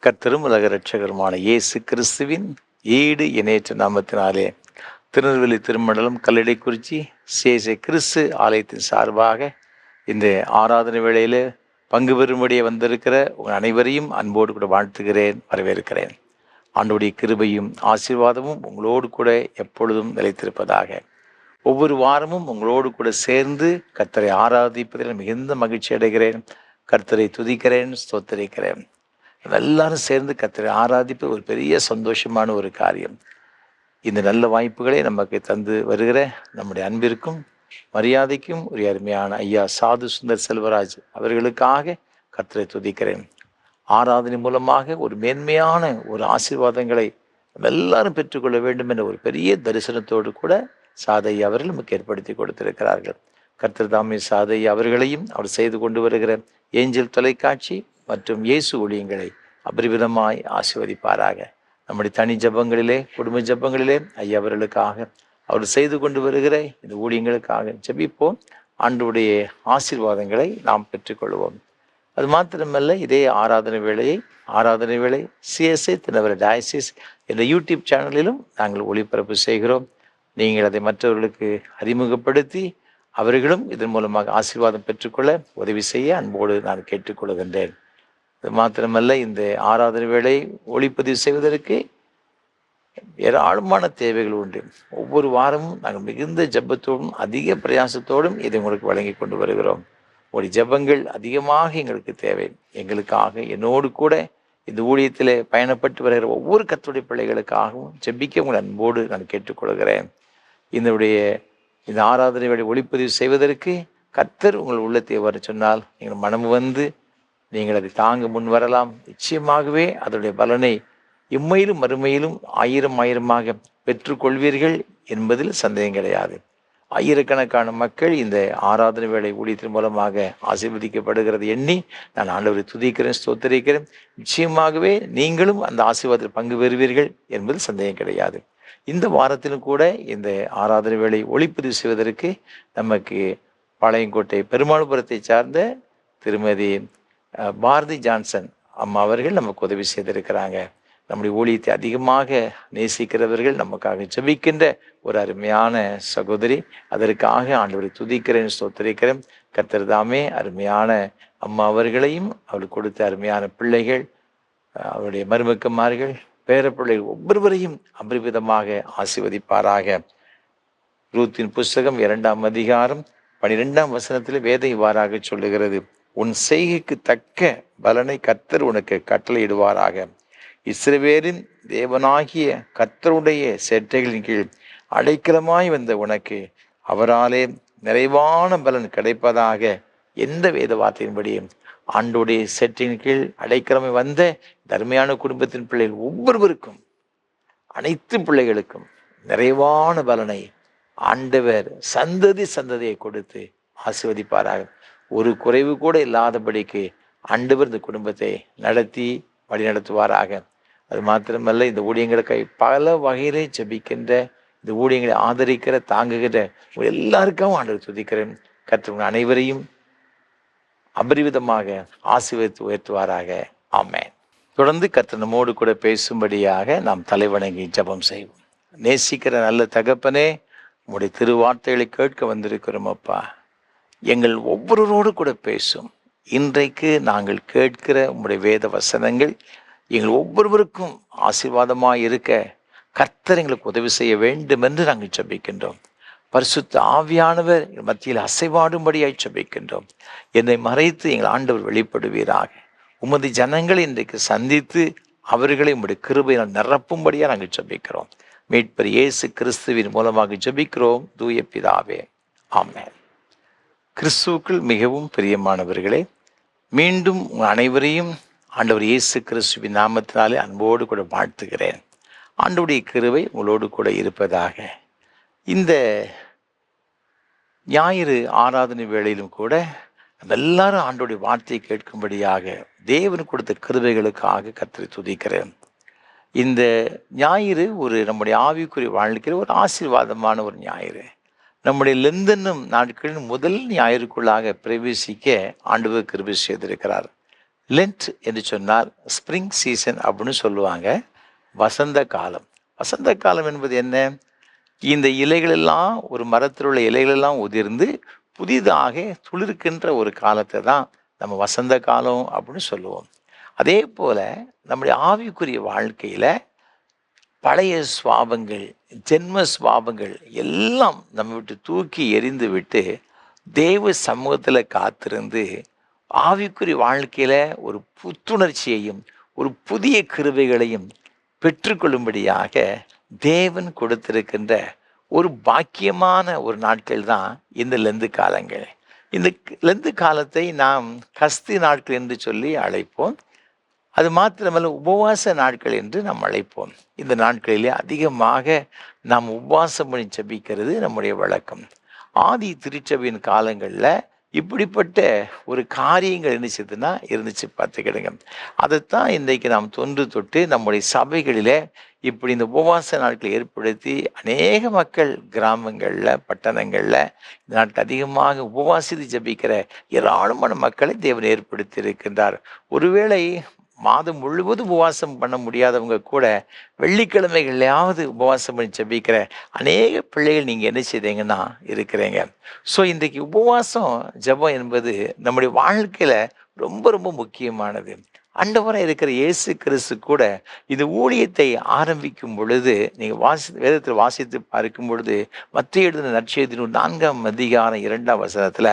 கர்த்தரும் உலக இரட்சகருமான இயேசு கிறிஸ்துவின் ஈடு இணையற்ற நாமத்தினாலே திருநெல்வேலி திருமண்டலம் கல்லடைக்குறிச்சி சேசை கிறிஸ்து ஆலயத்தின் சார்பாக இந்த ஆராதனை வேளையில் பங்கு பெறும்படியே வந்திருக்கிற உங்கள் அனைவரையும் அன்போடு கூட வாழ்த்துகிறேன், வரவேற்கிறேன். ஆண்டோடைய கிருபையும் ஆசீர்வாதமும் உங்களோடு கூட எப்பொழுதும் நிலைத்திருப்பதாக. ஒவ்வொரு வாரமும் உங்களோடு கூட சேர்ந்து கர்த்தரை ஆராதிப்பதில் மிகுந்த மகிழ்ச்சி அடைகிறேன். கர்த்தரை துதிக்கிறேன், ஸ்தோத்தரிக்கிறேன். எல்லாரும் சேர்ந்து கர்த்தரை ஆராதிப்பது ஒரு பெரிய சந்தோஷமான ஒரு காரியம். இந்த நல்ல வாய்ப்புகளை நமக்கு தந்து வருகிற நம்முடைய அன்பிற்கும் மரியாதைக்கும் ஒரு அருமையான ஐயா சாது சுந்தர் செல்வராஜ் அவர்களுக்காக கர்த்தரை துதிக்கிறேன். ஆராதனை மூலமாக ஒரு மேன்மையான ஒரு ஆசீர்வாதங்களை நம்ம எல்லாரும் பெற்றுக்கொள்ள வேண்டும் என்ற ஒரு பெரிய தரிசனத்தோடு கூட சாதையா அவர்கள் நமக்கு ஏற்படுத்தி கொடுத்திருக்கிறார்கள். கர்த்தர் தாமே சாதையா அவர்களையும் அவர் செய்து கொண்டு வருகிற ஏஞ்சல் தொலைக்காட்சி மற்றும் இயேசு ஊழியங்களை அபரிவிதமாய் ஆசீர்வதிப்பாராக. நம்முடைய தனி ஜபங்களிலே, குடும்ப ஜபங்களிலே ஐயா அவர்களுக்காக அவர் செய்து கொண்டு வருகிற இந்த ஊழியங்களுக்காக ஜெபிப்போம். ஆண்டவருடைய ஆசீர்வாதங்களை நாம் பெற்றுக்கொள்வோம். அது மாத்திரமல்ல, இதே ஆராதனை வேளை சிஎஸ்ஐ திருநெல்வேலி டயசிஸ் என்ற யூடியூப் சேனலிலும் நாங்கள் ஒளிபரப்பு செய்கிறோம். நீங்கள் அதை மற்றவர்களுக்கு அறிமுகப்படுத்தி அவர்களும் இதன் மூலமாக ஆசீர்வாதம் பெற்றுக்கொள்ள உதவி செய்ய அன்போடு நான் கேட்டுக்கொள்கின்றேன். அது மாத்திரமல்ல, இந்த ஆராதனை வேளை ஒளிப்பதிவு செய்வதற்கு ஏராளமான தேவைகள் உண்டு. ஒவ்வொரு வாரமும் நாங்கள் மிகுந்த ஜெபத்தோடும் அதிக பிரயாசத்தோடும் இதை உங்களுக்கு வழங்கி கொண்டு வருகிறோம். ஒரு ஜெபங்கள் அதிகமாக எங்களுக்கு தேவை. எங்களுக்காக, என்னோடு கூட இந்த ஊழியத்தில் பயணப்பட்டு வருகிற ஒவ்வொரு கர்த்தருடைய பிள்ளைகளுக்காகவும் ஜெபிக்க உங்கள் அன்போடு நான் கேட்டுக்கொள்கிறேன். இந்த ஆராதனை வேளை ஒளிப்பதிவு செய்வதற்கு கர்த்தர் உங்கள் உள்ளத்தை வர சொன்னால் நீங்கள் மனம் வந்து நீங்கள் அதை தாங்க முன் வரலாம். நிச்சயமாகவே அதனுடைய பலனை இம்மையிலும் மறுமையிலும் ஆயிரமாக பெற்றுக்கொள்வீர்கள் என்பதில் சந்தேகம் கிடையாது. ஆயிரக்கணக்கான மக்கள் இந்த ஆராதனை வேளை ஊழியத்தின் மூலமாக ஆசீர்வதிக்கப்படுகிறது எண்ணி நான் ஆண்டவரை துதிக்கிறேன், ஸ்தோத்திரிக்கிறேன். நிச்சயமாகவே நீங்களும் அந்த ஆசீர்வாதத்தில் பங்கு பெறுவீர்கள் என்பதில் சந்தேகம் கிடையாது. இந்த வாரத்திலும் கூட இந்த ஆராதனை வேளை ஒளிப்பதிவு செய்வதற்கு நமக்கு பாளையங்கோட்டை பெருமாள்புரத்தை சார்ந்த திருமதி பாரதி ஜான்சன் அம்மா அவர்கள் நமக்கு உதவி செய்திருக்கிறாங்க. நம்முடைய ஊழியத்தை அதிகமாக நேசிக்கிறவர்கள், நமக்காக ஜெபிக்கின்ற ஒரு அருமையான சகோதரி. அதற்காக ஆண்டவரை துதிக்கிறேன், ஸ்தோத்திரிக்கிறேன். கர்த்தர் தாமே அருமையான அம்மா அவர்களையும் அவளுக்கு கொடுத்த அருமையான பிள்ளைகள், அவருடைய மருமக்கமார்கள், பேரப்பிள்ளைகள் ஒவ்வொருவரையும் அபரிவிதமாக ஆசீர்வதிப்பாராக. ரூத்தின் புஸ்தகம் 2ஆம் அதிகாரம் 12ஆம் வசனத்தில் வேதம் இவ்வாறாக சொல்லுகிறது: உன் செய்கைக்கு தக்க பலனை கர்த்தர் உனக்கு கட்டளையிடுவாராக. இஸ்ரவேலின் தேவனாகிய கர்த்தருடைய சேட்டைகளின் கீழ் அடைக்கலமாய் வந்த உனக்கு அவராலே நிறைவான பலன் கிடைப்பதாக. எந்த வேத வார்த்தையின்படியும் ஆண்டோடைய சேட்டையின் கீழ் அடைக்கலமாய் வந்த தர்மையான குடும்பத்தின் பிள்ளைகள் ஒவ்வொருவருக்கும், அனைத்து பிள்ளைகளுக்கும் நிறைவான பலனை ஆண்டவர் சந்ததியை கொடுத்து ஆசீர்வதிப்பாராக. ஒரு குறைவு கூட இல்லாதபடிக்கு ஆண்டவர் இந்த குடும்பத்தை நடத்தி வழிநடத்துவாராக. அது மாத்திரமல்ல, இந்த ஊழியங்களுக்கு பல வகையிலே ஜெபிக்கின்ற, இந்த ஊழியங்களை ஆதரிக்கிற, தாங்குகின்ற எல்லாருக்கும் ஆண்டவர் துதிக்கிறேன். கர்த்தர் அனைவரையும் அபரிவிதமாக ஆசீர்வதித்து உயர்த்துவாராக. ஆமென். தொடர்ந்து கர்த்தர் நம்மோடு கூட பேசும்படியாக நாம் தலைவணங்கி ஜெபம் செய்வோம். நேசிக்கிற நல்ல தகப்பனே, உம்முடைய திருவார்த்தைகளை கேட்க வந்திருக்கிறோம் அப்பா. எங்கள் ஒவ்வொருவரோடு கூட பேசும். இன்றைக்கு நாங்கள் கேட்கிற உம்முடைய வேத வசனங்கள் எங்கள் ஒவ்வொருவருக்கும் ஆசீர்வாதமாக இருக்க கர்த்தர் எங்களுக்கு உதவி செய்ய வேண்டும் என்று நாங்கள் ஜெபிக்கின்றோம். பரிசுத்த ஆவியானவர் எங்கள் மத்தியில் அசைவாடும்படியாய் ஜெபிக்கின்றோம். என்னை மறைத்து எங்கள் ஆண்டவர் வெளிப்படுவீராக. உமது ஜனங்களை இன்றைக்கு சந்தித்து அவர்களை உம்முடைய கிருபையினால் நிரப்பும்படியாக நாங்கள் ஜெபிக்கிறோம். மீட்பர் இயேசு கிறிஸ்துவின் மூலமாக ஜெபிக்கிறோம் தூய பிதாவே, ஆமென். கிறிஸ்துவுக்குள் மிகவும் பிரியமானவர்களே, மீண்டும் உங்கள் அனைவரையும் ஆண்டவர் இயேசு கிறிஸ்துவின் நாமத்தினாலே அன்போடு கூட வாழ்த்துகிறேன். ஆண்டவருடைய கிருபை உங்களோடு கூட இருப்பதாக. இந்த ஞாயிறு ஆராதனை வேளையிலும் கூட நம்ம எல்லாரும் ஆண்டவருடைய வார்த்தையை கேட்கும்படியாக தேவன் கொடுத்த கிருபைகளுக்காக கர்த்தரை துதிக்கிறேன். இந்த ஞாயிறு நம்முடைய ஆவிக்குரிய வாழ்க்கையில் ஒரு ஆசீர்வாதமான ஒரு ஞாயிறு. நம்முடைய லெந்தன்னும் நாட்களின் முதல் ஞாயிறுக்குள்ளாக பிரவேசிக்க ஆண்டவர் கிருபை செய்திருக்கிறார். லென்ட் என்று சொன்னால் ஸ்ப்ரிங் சீசன் அப்படின்னு சொல்லுவாங்க. வசந்த காலம். வசந்த காலம் என்பது என்ன? இந்த இலைகளெல்லாம், ஒரு மரத்தில் உள்ள இலைகளெல்லாம் உதிர்ந்து புதிதாக துளிர்க்கின்ற ஒரு காலத்தை தான் நம்ம வசந்த காலம் அப்படின்னு சொல்லுவோம். அதே போல் நம்முடைய ஆவிக்குரிய வாழ்க்கையில் பழைய சுவாபங்கள், ஜென்ம சுவாபங்கள் எல்லாம் நம்ம விட்டு தூக்கி எறிந்து விட்டு தேவ சமூகத்தில் காத்திருந்து ஆவிக்குரிய வாழ்க்கையில் ஒரு புத்துணர்ச்சியையும் ஒரு புதிய கிருபைகளையும் பெற்றுக்கொள்ளும்படியாக தேவன் கொடுத்திருக்கின்ற ஒரு பாக்கியமான ஒரு நாட்கள் தான் இந்த லெந்து காலங்கள். இந்த லெந்து காலத்தை நாம் கஸ்தி நாட்கள் என்று சொல்லி அழைப்போம். அது மாத்திரமல்ல, உபவாச நாட்கள் என்று நாம் அழைப்போம். இந்த நாட்களிலே அதிகமாக நாம் உபவாசம் பண்ணி ஜெபிக்கிறது நம்முடைய வழக்கம். ஆதி திருச்சபையின் காலங்களில் இப்படிப்பட்ட ஒரு காரியங்கள் இருந்துச்சு பார்த்துக்கிடுங்க. அதைத்தான் இன்றைக்கு நாம் தொன்று தொட்டு நம்முடைய சபைகளிலே இப்படி இந்த உபவாச நாட்களை ஏற்படுத்தி அநேக மக்கள் கிராமங்களில் பட்டணங்களில் இந்த நாட்டில் அதிகமாக உபவாசித்து ஜெபிக்கிற ஏராளமான மக்களை தேவன் ஏற்படுத்தி இருக்கின்றார். ஒருவேளை மாதம் முழுவதும் உபவாசம் பண்ண முடியாதவங்க கூட வெள்ளிக்கிழமைகள்லையாவது உபவாசம் பண்ணி ஜெபிக்கிற அநேக பிள்ளைகள் நீங்கள் என்ன செய்தீங்கன்னா இருக்கிறீங்க. ஸோ இன்றைக்கு உபவாசம் ஜெபம் என்பது நம்முடைய வாழ்க்கையில் ரொம்ப ரொம்ப முக்கியமானது. ஆண்டவராக இருக்கிற இயேசு கிறிஸ்து கூட இந்த ஊழியத்தை ஆரம்பிக்கும் பொழுது நீங்கள் வேதத்தில் வாசித்து பார்க்கும் பொழுது மத்திய எழுதின நற்செய்தி 4ஆம் அதிகாரம் 2ஆம் வசனத்தில்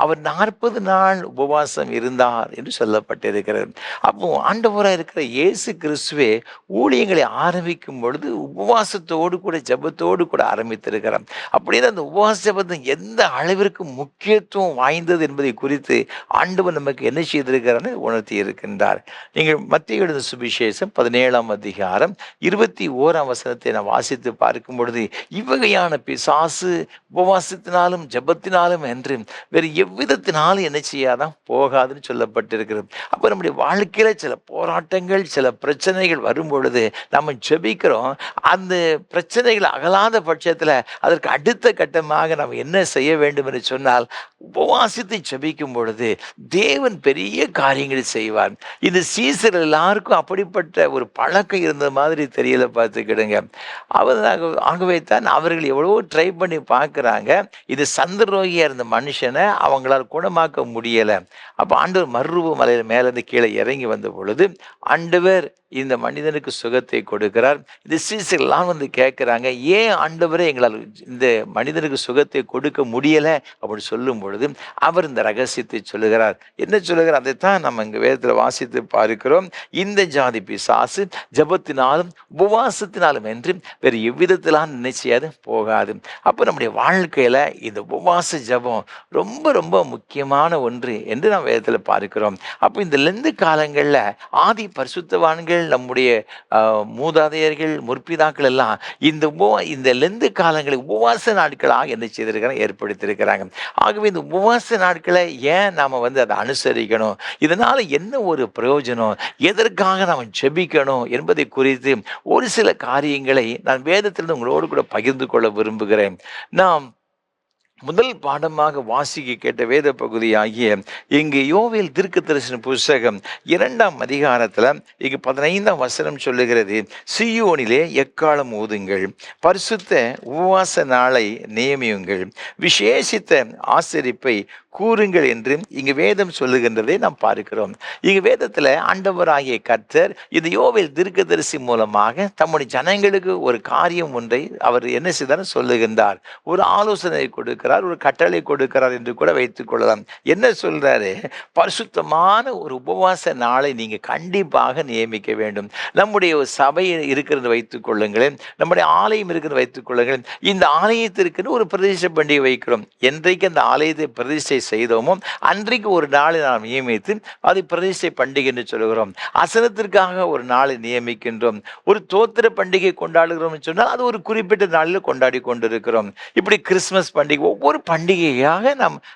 அவர் 40 நாள் உபவாசம் இருந்தார் என்று சொல்லப்பட்டிருக்கிறது. அப்போ ஆண்டவராக இருக்கிற இயேசு கிறிஸ்துவே ஊழியங்களை ஆரம்பிக்கும் பொழுது உபவாசத்தோடு கூட ஜெபத்தோடு கூட ஆரம்பித்திருக்கிறார். அப்படின்னு அந்த உபவாச ஜெபத்தை எந்த அளவிற்கு முக்கியத்துவம் வாய்ந்தது என்பதை குறித்து ஆண்டவர் நமக்கு என்ன செய்திருக்கிறார்னு உணர்த்தி இருக்கின்றார். நீங்கள் மத்திய எழுதின சுவிசேஷம் 17ஆம் அதிகாரம் 21ஆம் வசனத்தை நான் வாசித்து பார்க்கும் பொழுது இவ்வகையான பிசாசு உபவாசத்தினாலும் ஜெபத்தினாலும் என்று வேறு எவ்விதத்தினாலும் என்ன செய்யாதான் போகாதுன்னு சொல்லப்பட்டிருக்கிறது. அப்போ நம்முடைய வாழ்க்கையில சில போராட்டங்கள் சில பிரச்சனைகள் வரும் பொழுது நம்ம ஜெபிக்கிறோம். அந்த பிரச்சனைகள் அகலாத பட்சத்தில் அதற்கு அடுத்த கட்டமாக நம்ம என்ன செய்ய வேண்டும் என்று சொன்னால் உபவாசித்து ஜெபிக்கும் பொழுது தேவன் பெரிய காரியங்களை செய்வார். இந்த சீசர் எல்லாருக்கும் அப்படிப்பட்ட ஒரு பழக்கம் இருந்த மாதிரி தெரியல பார்த்துக்கிடுங்க. ஆகவே தான் அவர்கள் எவ்வளவோ ட்ரை பண்ணி பார்க்குறாங்க. இது சந்திரரோகியாக இருந்த மனுஷனை அவங்களால் குணமாக்க முடியலை. அப்போ ஆண்டவர் மர்ரூப மலையில் மேலேருந்து கீழே இறங்கி வந்த பொழுது ஆண்டவர் இந்த மனிதனுக்கு சுகத்தை கொடுக்கிறார். இந்த சீசர்கள்லாம் வந்து கேட்குறாங்க, ஏன் ஆண்டவரே எங்களால் இந்த மனிதனுக்கு சுகத்தை கொடுக்க முடியலை அப்படின்னு சொல்லும் பொழுது அவர் இந்த ரகசியத்தை சொல்லுகிறார். என்ன சொல்லுகிறார் அதைத்தான் நம்ம இங்கே வேதத்தில் வாசித்து பார்க்கிறோம். இந்த ஜாதி பிசாசு ஜெபத்தினாலும் உபவாசத்தினாலும் என்று வேறு எவ்விதத்திலாம் நினைச்சியாது போகாது. அப்போ நம்முடைய வாழ்க்கையில் இந்த உபவாச ஜெபம் ரொம்ப ரொம்ப முக்கியமான ஒன்று என்று நாம் வேதத்தில் பார்க்கிறோம். அப்போ இந்த லெந்து காலங்களில் ஆதி பரிசுத்தவான்கள் நம்முடைய மூதாதையர்கள் முற்பிதாக்கள் எல்லாம் இந்த லெந்து காலங்களை உபவாச நாட்களாக என்ன செய்திருக்கிறாங்க ஏற்படுத்தியிருக்கிறாங்க. ஆகவே இந்த உபவாச நாட்களை ஏன் நாம் வந்து அதை அனுசரிக்கணும், இதனால் என்ன ஒரு பிரயோஜனம், எதற்காக நாம் ஜெபிக்கணும் என்பதை குறித்து ஒரு சில காரியங்களை நான் வேதத்திலிருந்து உங்களோடு கூட பகிர்ந்து கொள்ள விரும்புகிறேன். நாம் முதல் பாடமாக வாசிக்க கேட்ட வேத பகுதியாகிய இங்கு யோவேல் தீர்க்கதரிசன புஸ்தகம் 2ஆம் அதிகாரத்தில் இங்கு 15ஆம் வசனம் சொல்லுகிறது, சீயோனிலே எக்காலம் ஊதுங்கள், பரிசுத்த உபவாச நாளை நியமியுங்கள், விசேஷித்த ஆசரிப்பை கூறுங்கள் என்று இங்கு வேதம் சொல்லுகின்றதை நாம் பார்க்கிறோம். இங்கு வேதத்தில் ஆண்டவராகிய கர்த்தர் இந்த யோவேல் தீர்க்கதரிசி மூலமாக தம்முடைய ஜனங்களுக்கு ஒரு காரியம் ஒன்றை அவர் என்ன செய்தார் சொல்லுகின்றார். ஒரு ஆலோசனை கொடுக்கிறார், ஒரு கட்டளை கொடுக்கிறார் என்று கூட வைத்துக் கொள்ளலாம். என்ன சொல்றாரு, பரிசுத்தமான ஒரு உபவாச நாளை நீங்க கண்டிப்பாக நியமிக்க வேண்டும். நம்முடைய சபை இருக்கிறது வைத்துக் கொள்ளுங்களேன், நம்முடைய ஆலயம் இருக்கிறது வைத்துக் கொள்ளுங்களேன். இந்த ஆலயத்திற்கு ஒரு பிரதிஷ்டை பண்டிகை வைக்கிறோம். என்றைக்கு அந்த ஆலயத்தை பிரதிஷ்டை செய்தோமோ அன்றைக்கு ஒரு நாளை நாம் நியமித்து அதை பிரதிஷ்டை பண்டிகை என்று சொல்கிறோம். அசனத்திற்காக ஒரு நாளை நியமிக்கின்றோம். ஒரு தோத்திர பண்டிகை கொண்டாடுகிறோம் சொன்னால் அது ஒரு குறிப்பிட்ட நாளில் கொண்டாடி கொண்டிருக்கிறோம். இப்படி கிறிஸ்துமஸ் பண்டிகை ஒவ்வொரு பண்டிகையாக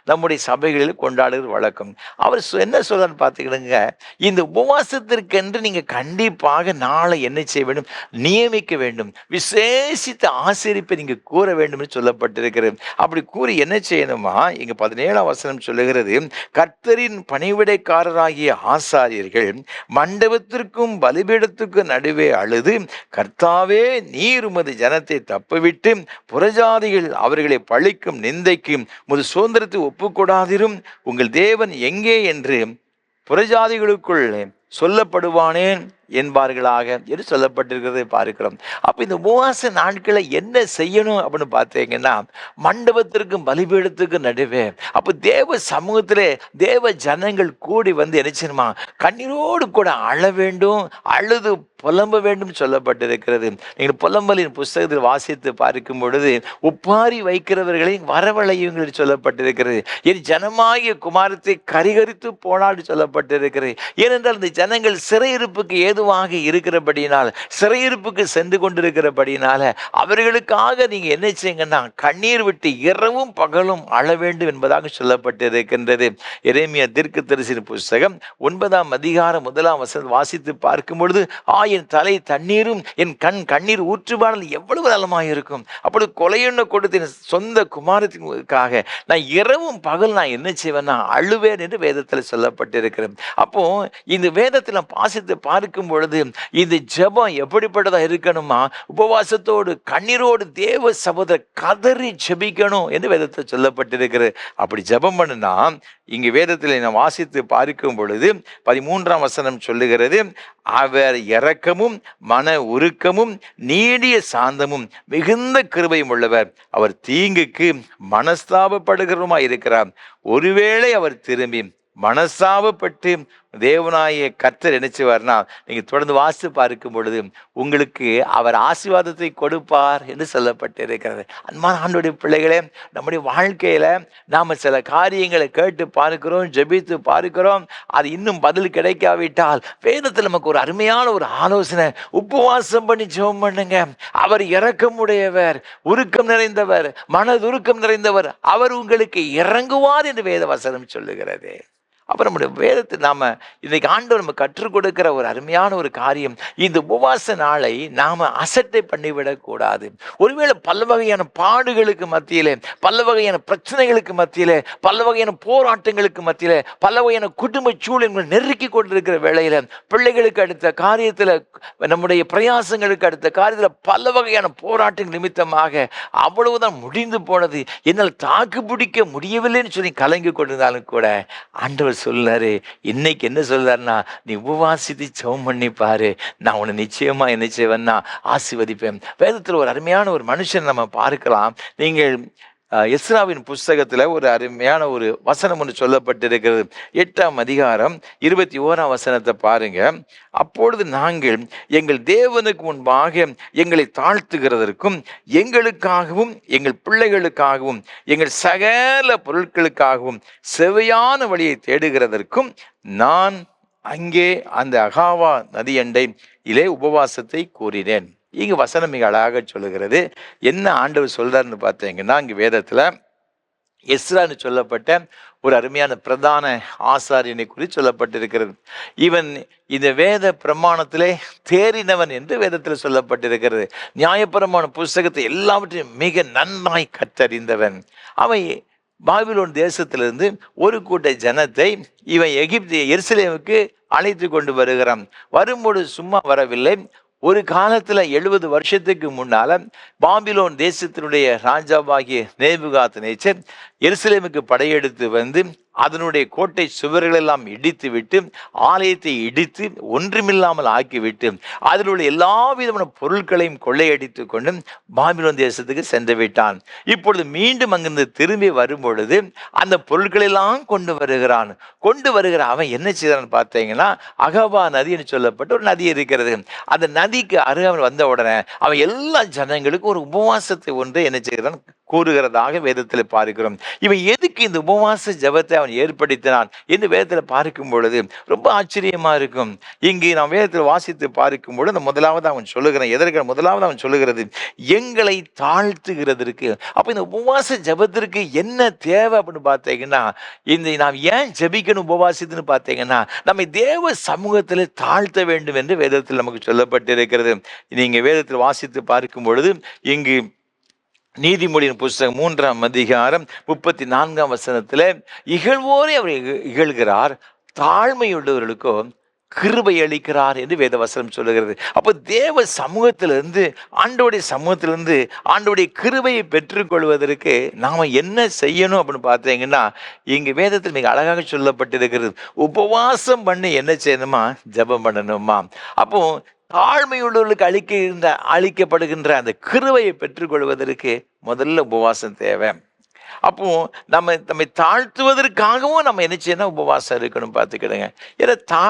நம்முடைய சபைகளில் கொண்டாடுகிற வழக்கம். அவர் என்ன சொல்றான்னு பார்த்துக்கிடுங்க, இந்த உபவாசத்திற்கென்று நீங்க கண்டிப்பாக நாளை என்ன செய்ய வேண்டும், நியமிக்க வேண்டும், விசேஷித்த ஆசரிப்பை நீங்க கூற வேண்டும் என்று சொல்லப்பட்டிருக்கிறது. அப்படி கூறி என்ன செய்யணுமா, இங்க 17ஆம் வசனம் சொல்லுகிறது, கர்த்தரின் பணிவிடைக்காரராகிய ஆசாரியர்கள் மண்டபத்திற்கும் பலிபீடத்துக்கும் நடுவே அழுது, கர்த்தாவே நீர் உமது ஜனத்தை தப்புவிட்டு புறஜாதிகள் அவர்களை பழிக்கும் நிந்தைக்கும் உமது சுதந்திரத்தை ஒப்புக்கொடாதிரும், உங்கள் தேவன் எங்கே என்று புறஜாதிகளுக்குள் சொல்லப்படுவானேன் என்பார்களாக என்று சொல்லப்பட்டிருக்கிறதை பார்க்கிறோம். அப்போ இந்த உபவாச நாட்களை என்ன செய்யணும் அப்படின்னு பார்த்தீங்கன்னா, மண்டபத்திற்கும் பலிபீடத்துக்கும் நடுவே அப்போ தேவ சமூகத்திலே தேவ ஜனங்கள் கூடி வந்து என்ன செய்யணுமா, கண்ணீரோடு கூட அழ வேண்டும், அழுது புலம்ப வேண்டும் சொல்லப்பட்டிருக்கிறது. நீங்கள் புலம்பலின் புஸ்தகத்தில் வாசித்து பார்க்கும் பொழுது ஒப்பாரி வைக்கிறவர்களை வரவழையுங்கள் சொல்லப்பட்டிருக்கிறது. என் ஜனமாகிய குமாரத்தை கரிகரித்து போனாடு சொல்லப்பட்டிருக்கிறது. ஏனென்றால் இந்த ஜனங்கள் சிறையிருப்புக்கு ஏதுவாக இருக்கிறபடியினால், சிறையிருப்புக்கு சென்று கொண்டிருக்கிறபடியினால அவர்களுக்காக நீங்க என்ன செய்யுங்கன்னா கண்ணீர் விட்டு இரவும் பகலும் அழ வேண்டும் என்பதாக சொல்லப்பட்டிருக்கின்றது. எரேமியா தீர்க்கதரிசியின் புஸ்தகம் 9ஆம் அதிகாரம் 1ஆம் வசனம் வாசித்து பார்க்கும் பொழுது, என் தலை தண்ணீரும் என் கண் கண்ணீர் ஊற்றுபானல் எவ்வளவு நலமாக இருக்கும். அப்பொழுது கொலையுண்ண கொடுத்த என் சொந்த குமாரத்திற்காக நான் இரவும் பகல் நான் என்ன செய்வேன்னா அழுவேன் என்று வேதத்தில் சொல்லப்பட்டிருக்கிறேன். அப்போ இந்த வேதத்தில் நான் வாசித்து பார்க்கும் பொழுது இந்த ஜெபம் எப்படிப்பட்டதா இருக்கணுமா? உபவாசத்தோடு கண்ணீரோடு தேவ சகோதர கதறி ஜெபிக்கணும் என்று வேதத்தில் சொல்லப்பட்டிருக்கிறது. அப்படி ஜெபம் பண்ணுனா இங்கு வேதத்தில் நான் வாசித்து பார்க்கும் பொழுது 13ஆம் வசனம் சொல்லுகிறது, அவர் இரக்கமும் மன உருக்கமும் நீடிய சாந்தமும் மிகுந்த கிருபையும் உள்ளவர், அவர் தீங்குக்கு மனஸ்தாபப்படுகிறவருமாய் இருக்கிறார். ஒருவேளை அவர் திரும்பி மனஸ்தாபப்பட்டு தேவனாய கர்த்தர் நினைச்சுவார்னா நீங்க தொடர்ந்து வாசித்து பார்க்கும் பொழுது உங்களுக்கு அவர் ஆசீர்வாதத்தை கொடுப்பார் என்று சொல்லப்பட்டிருக்கிறது. அன்பான ஆண்டவருடைய பிள்ளைகளே, நம்முடைய வாழ்க்கையில நாம சில காரியங்களை கேட்டு பார்க்கிறோம், ஜெபித்து பார்க்கிறோம், அது இன்னும் பதில் கிடைக்காவிட்டால் வேதத்தில் நமக்கு ஒரு அருமையான ஒரு ஆலோசனை, உபவாசம் பண்ணி ஜெபம் பண்ணுங்க. அவர் இரக்கமுடையவர், உருக்கம் நிறைந்தவர், மனதுருக்கம் நிறைந்தவர், அவர் உங்களுக்கு இறங்குவார் என்று வேத வசனம் சொல்லுகிறது. அப்புறம் நம்முடைய வேதத்தை நாம இன்னைக்கு ஆண்டவர் நம்ம கற்றுக் கொடுக்கிற ஒரு அருமையான ஒரு காரியம், இந்த உபவாச நாளை நாம அசட்டை பண்ணிவிடக் கூடாது. ஒருவேளை பல வகையான பாடுகளுக்கு மத்தியிலே, பல வகையான பிரச்சனைகளுக்கு மத்தியிலே, பல வகையான போராட்டங்களுக்கு மத்தியிலே, பல வகையான குடும்ப சூழல்கள் நெருக்கி கொண்டிருக்கிற வேளையில, பிள்ளைகளுக்கு அடுத்த காரியத்துல, நம்முடைய பிரயாசங்களுக்கு அடுத்த காரியத்துல பல வகையான போராட்ட நிமித்தமாக அவ்வளவுதான் முடிந்து போனது, என்னால் தாக்கு பிடிக்க முடியவில்லைன்னு சொல்லி கலங்கி கொண்டிருந்தாலும் கூட ஆண்டவர் சொல்லாரு, இன்னைக்கு என்ன சொல்றாருன்னா, நீ உபவாசித்து ஜெபம் பண்ணி பாரு, நான் உன்னை நிச்சயமா என்ன செய்வேன்னா ஆசீர்வதிப்பேன். வேதத்தில் ஒரு அருமையான ஒரு மனுஷன் நம்ம பார்க்கலாம். நீங்கள் எஸ்ராவின் புஸ்தகத்துல ஒரு அருமையான ஒரு வசனம் ஒன்று சொல்லப்பட்டிருக்கிறது. 8ஆம் அதிகாரம் 21ஆம் வசனத்தை பாருங்க. அப்பொழுது நாங்கள் எங்கள் தேவனுக்கு முன்பாக எங்களை தாழ்த்துகிறதற்கும், எங்களுக்காகவும் எங்கள் பிள்ளைகளுக்காகவும் எங்கள் சகல பொருட்களுக்காகவும் செவையான வழியை தேடுகிறதற்கும் நான் அங்கே அந்த அகாவா நதியண்டை இலே உபவாசத்தை கூறினேன். இங்கு வசனம் மிக அழகாக சொல்லுகிறது. என்ன ஆண்டவர் சொல்றாருன்னு பார்த்தீங்கன்னா, இங்கு வேதத்துல எஸ்ரான்னு சொல்லப்பட்ட ஒரு அருமையான பிரதான ஆசாரியனை குறித்து சொல்லப்பட்டிருக்கிறது. இவன் இந்த வேத பிரமாணத்திலே தேறினவன் என்று வேதத்தில் சொல்லப்பட்டிருக்கிறது. நியாயப்பிரமாண புஸ்தகத்தை எல்லாவற்றையும் மிக நன்றாய் கற்றறிந்தவன். அவன் பாபிலோன் தேசத்திலிருந்து ஒரு கூட்ட ஜனத்தை இவன் எருசலேமுக்கு அழைத்து கொண்டு வருகிறான். வரும்போது சும்மா வரவில்லை. ஒரு காலத்துல 70 வருஷத்துக்கு முன்னால பாபிலோன் தேசத்தினுடைய ராஜாவாகிய நேபுகாத்நேச்சர் எருசலேமுக்கு படையெடுத்து வந்து அதனுடைய கோட்டை சுவர்கள் எல்லாம் இடித்து விட்டு, ஆலயத்தை இடித்து ஒன்றுமில்லாமல் ஆக்கிவிட்டு, அதில் உள்ள எல்லா விதமான பொருட்களையும் கொள்ளையடித்து கொண்டு பாபிலோன் தேசத்துக்கு சென்று விட்டான். இப்பொழுது மீண்டும் அங்கிருந்து திரும்பி வரும் பொழுது அந்த பொருட்களெல்லாம் கொண்டு வருகிற அவன் என்ன செய்தான்னு பார்த்தீங்கன்னா, அகவா நதின்னு சொல்லப்பட்ட ஒரு நதி இருக்கிறது. அந்த நதிக்கு அருகாமல் வந்த உடனே அவன் எல்லா ஜனங்களுக்கும் ஒரு உபவாசத்தை ஒன்று என்ன செய்கிறான் கூறுகிறதாக வேதத்தில் பார்க்கிறோம். இவன் எதுக்கு இந்த உபவாச ஜபத்தை அவன் ஏற்படுத்தினான் என்று வேதத்தில் பார்க்கும் பொழுது ரொம்ப ஆச்சரியமா இருக்கும். இங்கு நாம் வேதத்தில் வாசித்து பார்க்கும் பொழுது முதலாவது அவன் சொல்லுகிறான். எதற்கு முதலாவது அவன் சொல்லுகிறது, எங்களை தாழ்த்துகிறதற்கு. அப்ப இந்த உபவாச ஜபத்திற்கு என்ன தேவை அப்படின்னு பார்த்தீங்கன்னா, இந்த நாம் ஏன் ஜபிக்கணும் உபவாசத்துன்னு பார்த்தீங்கன்னா, நம்மை தேவ சமூகத்தில் தாழ்த்த வேண்டும் என்று வேதத்தில் நமக்கு சொல்லப்பட்டிருக்கிறது. நீங்க வேதத்தில் வாசித்து பார்க்கும் பொழுது இங்கு நீதிமொழியின் புஸ்தகம் 3ஆம் அதிகாரம் 34ஆம் வசனத்துல இகழ்வோரை அவர் இகழ்கிறார், தாழ்மையுள்ளவர்களுக்கோ கிருபை அளிக்கிறார் என்று வேத வசனம் சொல்லுகிறது. அப்போ தேவ சமூகத்திலிருந்து, ஆண்டோடைய சமூகத்திலிருந்து ஆண்டோடைய கிருபையை பெற்றுக்கொள்வதற்கு நாம என்ன செய்யணும் அப்படின்னு பார்த்தீங்கன்னா, இங்கு வேதத்தில் மிக அழகாக சொல்லப்பட்டிருக்கிறது. உபவாசம் பண்ணி என்ன செய்யணுமா, ஜெபம் பண்ணணுமா. அப்போ தாழ்மையுள்ளவர்களுக்கு அளிக்கப்படுகின்ற அந்த கிருபையை பெற்றுக்கொள்வதற்கு முதல்ல உபவாசம் தேவை. அப்போ நம்மை தாழ்த்துவதற்காகவும் நம்ம என்ன செய்யணும், உபவாசம் இருக்கணும். பார்த்துக்கிடுங்க. ஏன்னா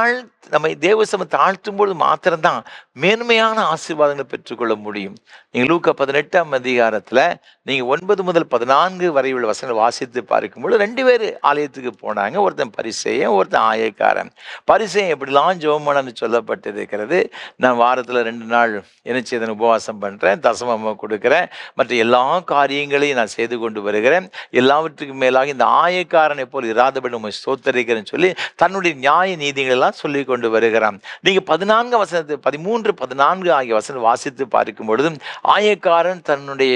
நம்மை தேவசம தாழ்த்தும் பொழுது மாத்திரம்தான் மேன்மையான ஆசீர்வாதங்களை பெற்றுக்கொள்ள முடியும். நீங்கள் லூக்கா 18ஆம் அதிகாரத்தில் நீங்கள் 9 முதல் 14 வரை உள்ள வசனங்களை வாசித்து பார்க்கும்போது 2 பேர் ஆலயத்துக்கு போனாங்க. ஒருத்தன் பரிசேயன், ஒருத்தன் ஆயக்காரன். பரிசேயன் எப்படிலாம் ஜெபம் பண்ணணும்னு சொல்லப்பட்டிருக்கிறது. நான் வாரத்தில் 2 நாள் என்ன செய்தேன், உபவாசம் பண்ணுறேன், தசமமாக கொடுக்குறேன், மற்ற எல்லா காரியங்களையும் நான் செய்து கொண்டு வருகிறேன், எல்லாவற்றுக்கும் மேலாக இந்த ஆயக்காரனை போல் இராதபடி உண்மை ஸ்தோத்தரிக்கிறேன்னு சொல்லி தன்னுடைய நியாய நீதிகளெல்லாம் சொல்லி கொண்டு வருகிறான். நீங்கள் 14 வசனத்தை 13, 14 ஆகிய வசனம் வாசித்து பார்க்கும் பொழுது ஆயக்காரன் தன்னுடைய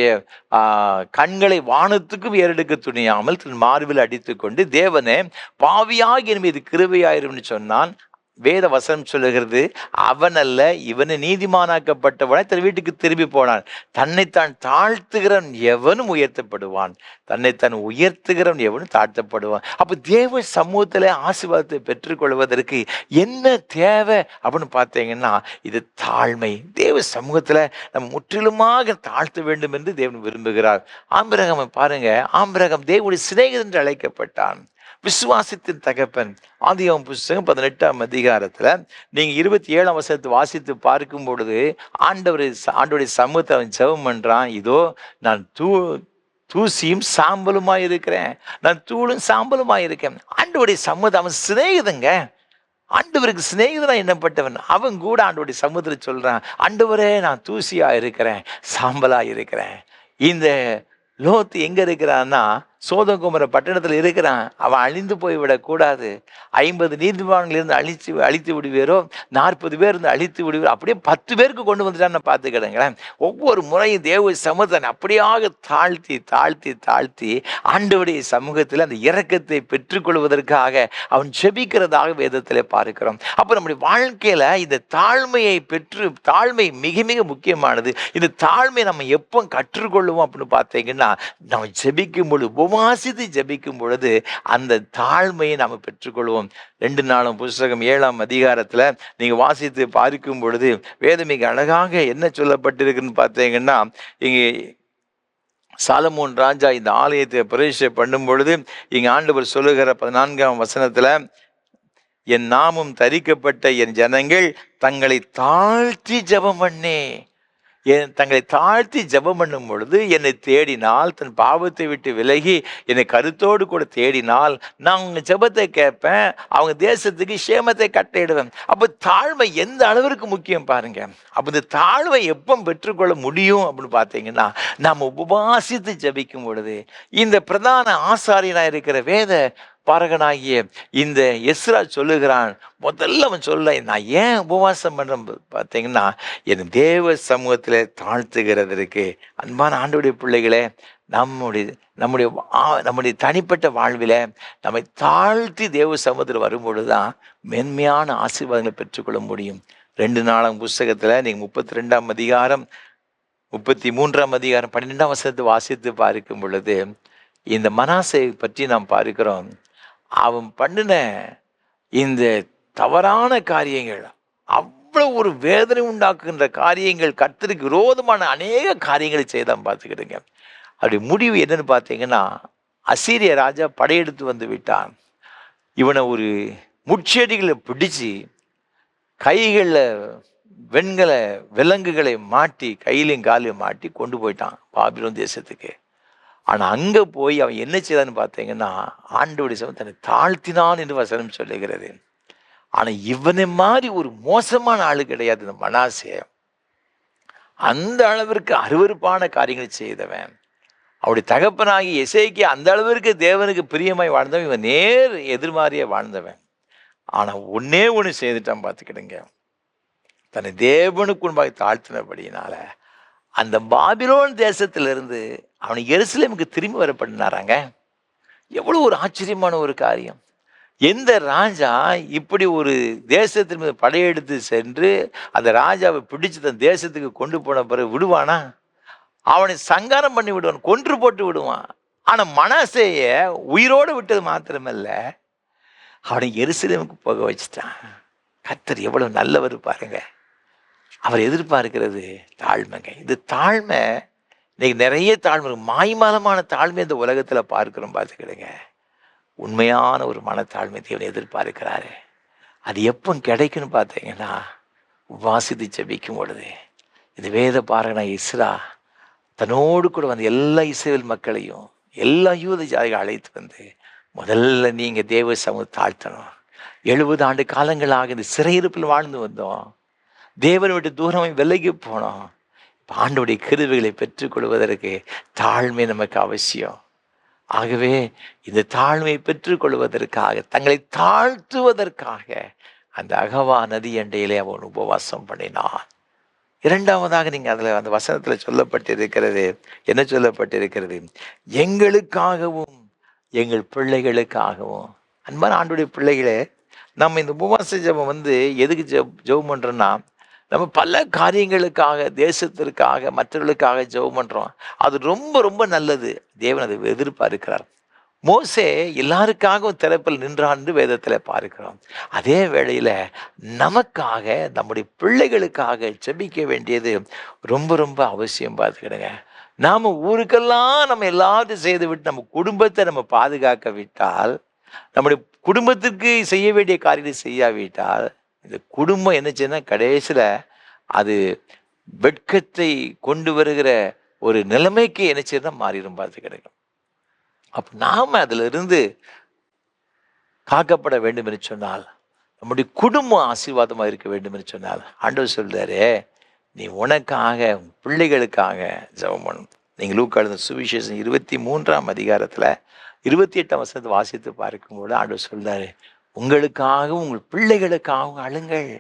கண்களை வானத்துக்கும் ஏறெடுக்க துணியாமல் தன் மார்பில் அடித்து கொண்டு, தேவனே பாவியாகி என் மீது கிருபையாயிரும்னு சொன்னான். வேத வசனம் சொல்லுகிறது, அவன் அல்ல இவனை நீதிமானாக்கப்பட்டவனை தன் வீட்டுக்கு திரும்பி போனான். தன்னைத்தான் தாழ்த்துகிறவன் எவனும் உயர்த்தப்படுவான், தன்னைத்தான் உயர்த்துகிறவன் எவனும் தாழ்த்தப்படுவான். அப்போ தேவ சமூகத்தில் ஆசீர்வாதத்தை பெற்றுக்கொள்வதற்கு என்ன தேவை அப்படின்னு பார்த்தீங்கன்னா, இது தாழ்மை. தேவ சமூகத்தில் நம்ம முற்றிலுமாக தாழ்த்த வேண்டும் என்று தேவன் விரும்புகிறார். ஆபிரகாமை பாருங்க, ஆபிரகாம் தேவனுடைய சிநேகிதன் என்று அழைக்கப்பட்டான், விசுவாசத்தின் தகப்பன். ஆதியாகமம் புஸ்தகம் 18ஆம் அதிகாரத்தில் நீங்கள் 27ஆம் வசனத்தை வாசித்து பார்க்கும் பொழுது ஆண்டவருடைய சமூகத்தை அவன் ஜெபம் பண்ணுறான். இதோ நான் தூசியும் சாம்பலுமாய் இருக்கிறேன், நான் தூளும் சாம்பலுமாய் இருக்கேன். ஆண்டவருடைய சமூகத்தை அவன் சிநேகிதங்க, ஆண்டவருக்கு சிநேகிதனா எண்ணப்பட்டவன். அவன் கூட ஆண்டவருடைய சமூகத்தில் சொல்றான், ஆண்டவரே நான் தூசியா இருக்கிறேன், சாம்பலா இருக்கிறேன். இந்த லோத்து எங்க இருக்கிறான்னா சோதோம் குமர பட்டணத்தில் இருக்கிறான். அவன் அழிந்து போய்விடக்கூடாது. 50 நீதிமான்களிலிருந்து அழித்து விடுவீரோ, 40 பேர் இருந்து அழித்து விடுவீரோ, அப்படியே 10 பேருக்கு கொண்டு வந்துட்டான்னு பார்த்துக்கிடுங்களேன். ஒவ்வொரு முறையும் தேவ சமூகத்தை அப்படியாக தாழ்த்தி தாழ்த்தி தாழ்த்தி ஆண்டவருடைய சமூகத்தில் அந்த இரக்கத்தை பெற்றுக்கொள்வதற்காக அவன் ஜெபிக்கிறதாக வேதத்தில் பார்க்கிறோம். அப்போ நம்முடைய வாழ்க்கையில் இந்த தாழ்மை மிக மிக முக்கியமானது. இந்த தாழ்மையை நம்ம எப்போ கற்றுக்கொள்ளுவோம் அப்படின்னு பார்த்தீங்கன்னா, நம்ம ஜெபிக்கும் பொழுது, உபவாசித்து ஜெபிக்கும் பொழுது அந்த தாழ்மையை நாம் பெற்றுக்கொள்வோம். 2 நாளும் புஸ்தகம் 7ஆம் அதிகாரத்தில் நீங்கள் வாசித்து பார்க்கும் பொழுது வேதம் மிக அழகாக என்ன சொல்லப்பட்டிருக்குன்னு பார்த்தீங்கன்னா, இங்கே சாலமோன் ராஜா இந்த ஆலயத்தை பிரதிஷ்டை பண்ணும் பொழுது இங்கே ஆண்டவர் சொல்லுகிற 14ஆம் வசனத்தில், என் நாமம் தரிக்கப்பட்ட என் ஜனங்கள் தங்களை தாழ்த்தி ஜெபம் பண்ணே, தங்களை தாழ்த்தி ஜெபம் பண்ணும் பொழுது என்னை தேடினால், தன் பாவத்தை விட்டு விலகி என்னை கருத்தோடு கூட தேடினால், நான் உங்க ஜெபத்தை கேட்பேன், அவங்க தேசத்துக்கு சேமத்தை கட்டையிடுவேன். அப்போ தாழ்மை எந்த அளவிற்கு முக்கியம் பாருங்க. அப்போ இந்த தாழ்வை எப்போ பெற்றுக்கொள்ள முடியும் அப்படின்னு பார்த்தீங்கன்னா, நாம் உபவாசித்து ஜெபிக்கும் பொழுது. இந்த பிரதான ஆசாரியனாக இருக்கிற வேத பாரகனாகிய இந்த எஸ்ரா சொல்லுகிறான், முதல்ல அவன் சொல்ல, நான் ஏன் உபவாசம் பண்ணுறேன் பார்த்தீங்கன்னா, என் தேவ சமூகத்தில் தாழ்த்துகிறதற்கு. அன்பான ஆண்டவருடைய பிள்ளைகளே, நம்முடைய தனிப்பட்ட வாழ்வில் நம்மை தாழ்த்தி தேவ சமூகத்தில் வரும்பொழுது தான் மென்மையான ஆசீர்வாதங்களை பெற்றுக்கொள்ள முடியும். 2 நாளாம் புஸ்தகத்தில் நீங்கள் 32ஆம் அதிகாரம் 33ஆம் அதிகாரம் 12ஆம் வசனத்தை வாசித்து பார்க்கும் பொழுது இந்த மனாசை பற்றி நாம் பார்க்கிறோம். அவன் பண்ணின இந்த தவறான காரியங்கள், அவ்வளோ ஒரு வேதனை உண்டாக்குகின்ற காரியங்கள், கர்த்தருக்கு விரோதமான அநேக காரியங்களை செய்தான் பார்த்துக்கிடுங்க. அப்படி முடிவு என்னன்னு பார்த்தீங்கன்னா, அசீரிய ராஜா படையெடுத்து வந்து விட்டான். இவனை ஒரு முட்செடிகளை பிடிச்சி கைகளில் வெண்கல விலங்குகளை மாட்டி, கையிலையும் காலையும் மாட்டி கொண்டு போயிட்டான் பாபிலோன் தேசத்துக்கு. ஆனால் அங்கே போய் அவன் என்ன செய்தான்னு பார்த்தீங்கன்னா, ஆண்டவருடைய சமூகத்தை தன்னை தாழ்த்தினான் என்று வசனம் சொல்லுகிறது. ஆனால் இவனை மாதிரி ஒரு மோசமான ஆளு கிடையாது இந்த மனாசே. அந்த அளவிற்கு அருவருப்பான காரியங்களை செய்தவன். அவருடைய தகப்பனாகி எசேக்கியா அந்த அளவிற்கு தேவனுக்கு பிரியமாய் வாழ்ந்தவன், இவன் நேர் எதிர்மாறிய வாழ்ந்தவன். ஆனால் ஒன்னே ஒன்று செய்துட்டான் பார்த்துக்கிடுங்க. தன்னை தேவனுக்கு முன்பாக தாழ்த்தினபடியினால அந்த பாபிலோன் தேசத்திலிருந்து அவனை எருசலேமுக்கு திரும்பி வரப்படினாராங்க. எவ்வளோ ஒரு ஆச்சரியமான ஒரு காரியம். எந்த ராஜா இப்படி ஒரு தேசத்தின் மீது படையெடுத்து சென்று அந்த ராஜாவை பிடிச்சு தன் தேசத்துக்கு கொண்டு போன பிறகு விடுவானா? அவனை சங்காரம் பண்ணி விடுவான், கொன்று போட்டு விடுவான். ஆனால் மனாசேய உயிரோடு விட்டது மாத்திரமல்ல, அவனை எருசலேமுக்கு போக வச்சுட்டான். கர்த்தர் எவ்வளவு நல்லவர் பாருங்க. அவர் எதிர்பார்க்கிறது தாழ்மைங்க. இது தாழ்மை இன்னைக்கு நிறைய தாழ்மை, மாய்மாலமான தாழ்மை இந்த உலகத்தில் பார்க்கிறோம். பார்த்துக்கிடுங்க, உண்மையான ஒரு மனத்தாழ்மை தேவன் எதிர்பார்க்கிறாரு. அது எப்போ கிடைக்குன்னு பார்த்தீங்கன்னா, வாசித்து ஜெபிக்கும் பொழுது. இந்த வேத பாருங்க, இஸ்ரா தன்னோடு கூட வந்து எல்லா இஸ்ரவேல் மக்களையும் எல்லா யூத ஜாதிகளை அழைத்து வந்து, முதல்ல நீங்கள் தேவ சமூகம் தாழ்த்தணும். 70 ஆண்டு காலங்களாக இந்த சிறையிருப்பில் வாழ்ந்து வந்தோம். தேவனை விட்டு தூரமாக விலகி போனோம். இப்போ ஆண்டோடைய கிருபைகளை பெற்றுக்கொள்வதற்கு தாழ்மை நமக்கு அவசியம். ஆகவே இந்த தாழ்மையை பெற்றுக்கொள்வதற்காக, தங்களை தாழ்த்துவதற்காக அந்த அகவா நதி அண்டையிலே அவன் உபவாசம் பண்ணினான். இரண்டாவதாக நீங்கள் அதில் அந்த வசனத்தில் சொல்லப்பட்டிருக்கிறது, என்ன சொல்லப்பட்டிருக்கிறது? எங்களுக்காகவும் எங்கள் பிள்ளைகளுக்காகவும். அன்பான ஆண்டுடைய பிள்ளைகளே, நம்ம இந்த உபவாச ஜெபம் வந்து எதுக்கு ஜெபம் பண்ணுறோன்னா, நம்ம பல காரியங்களுக்காக, தேசத்திற்காக, மற்றவர்களுக்காக ஜெபம் பண்ணுறோம். அது ரொம்ப ரொம்ப நல்லது. தேவன் அதை எதிர்பார்க்கிறார். மோசே எல்லாருக்காகவும் திறப்பில் நின்றான்னு வேதத்தில் பார்க்கிறோம். அதே வேளையில் நமக்காக, நம்முடைய பிள்ளைகளுக்காக ஜெபிக்க வேண்டியது ரொம்ப ரொம்ப அவசியம். பார்த்துக்கிடுங்க, நாம் ஊருக்கெல்லாம் நம்ம எல்லாத்தையும் செய்து விட்டு நம்ம குடும்பத்தை நம்ம பாதுகாக்க விட்டால், நம்முடைய குடும்பத்திற்கு செய்ய வேண்டிய காரியத்தை செய்யாவிட்டால், இந்த குடும்பம் என்ன செய்யணும், கடைசியில் அது வெட்கத்தை கொண்டு வருகிற ஒரு நிலைமைக்கு என்ன செய்யணும் மாறிடும். பார்த்துக்கிடுங்க. அப்போ நாம் அதிலிருந்து காக்கப்பட வேண்டும் என்று சொன்னால், நம்முடைய குடும்பம் ஆசீர்வாதமாக இருக்க வேண்டும் என்று சொன்னால், ஆண்டவர் சொல்றாரு, நீ உனக்காக பிள்ளைகளுக்காக ஜெபம் பண்ணணும். நீங்கள் லூக்கா எழுதின சுவிசேஷம் 23ஆம் அதிகாரத்தில் 28ஆம் வசனத்தை வாசித்து பார்க்கும்போது ஆண்டவர் சொல்றாரு, உங்களுக்காகவும் உங்கள் பிள்ளைகளுக்காகவும் அழுங்கள்.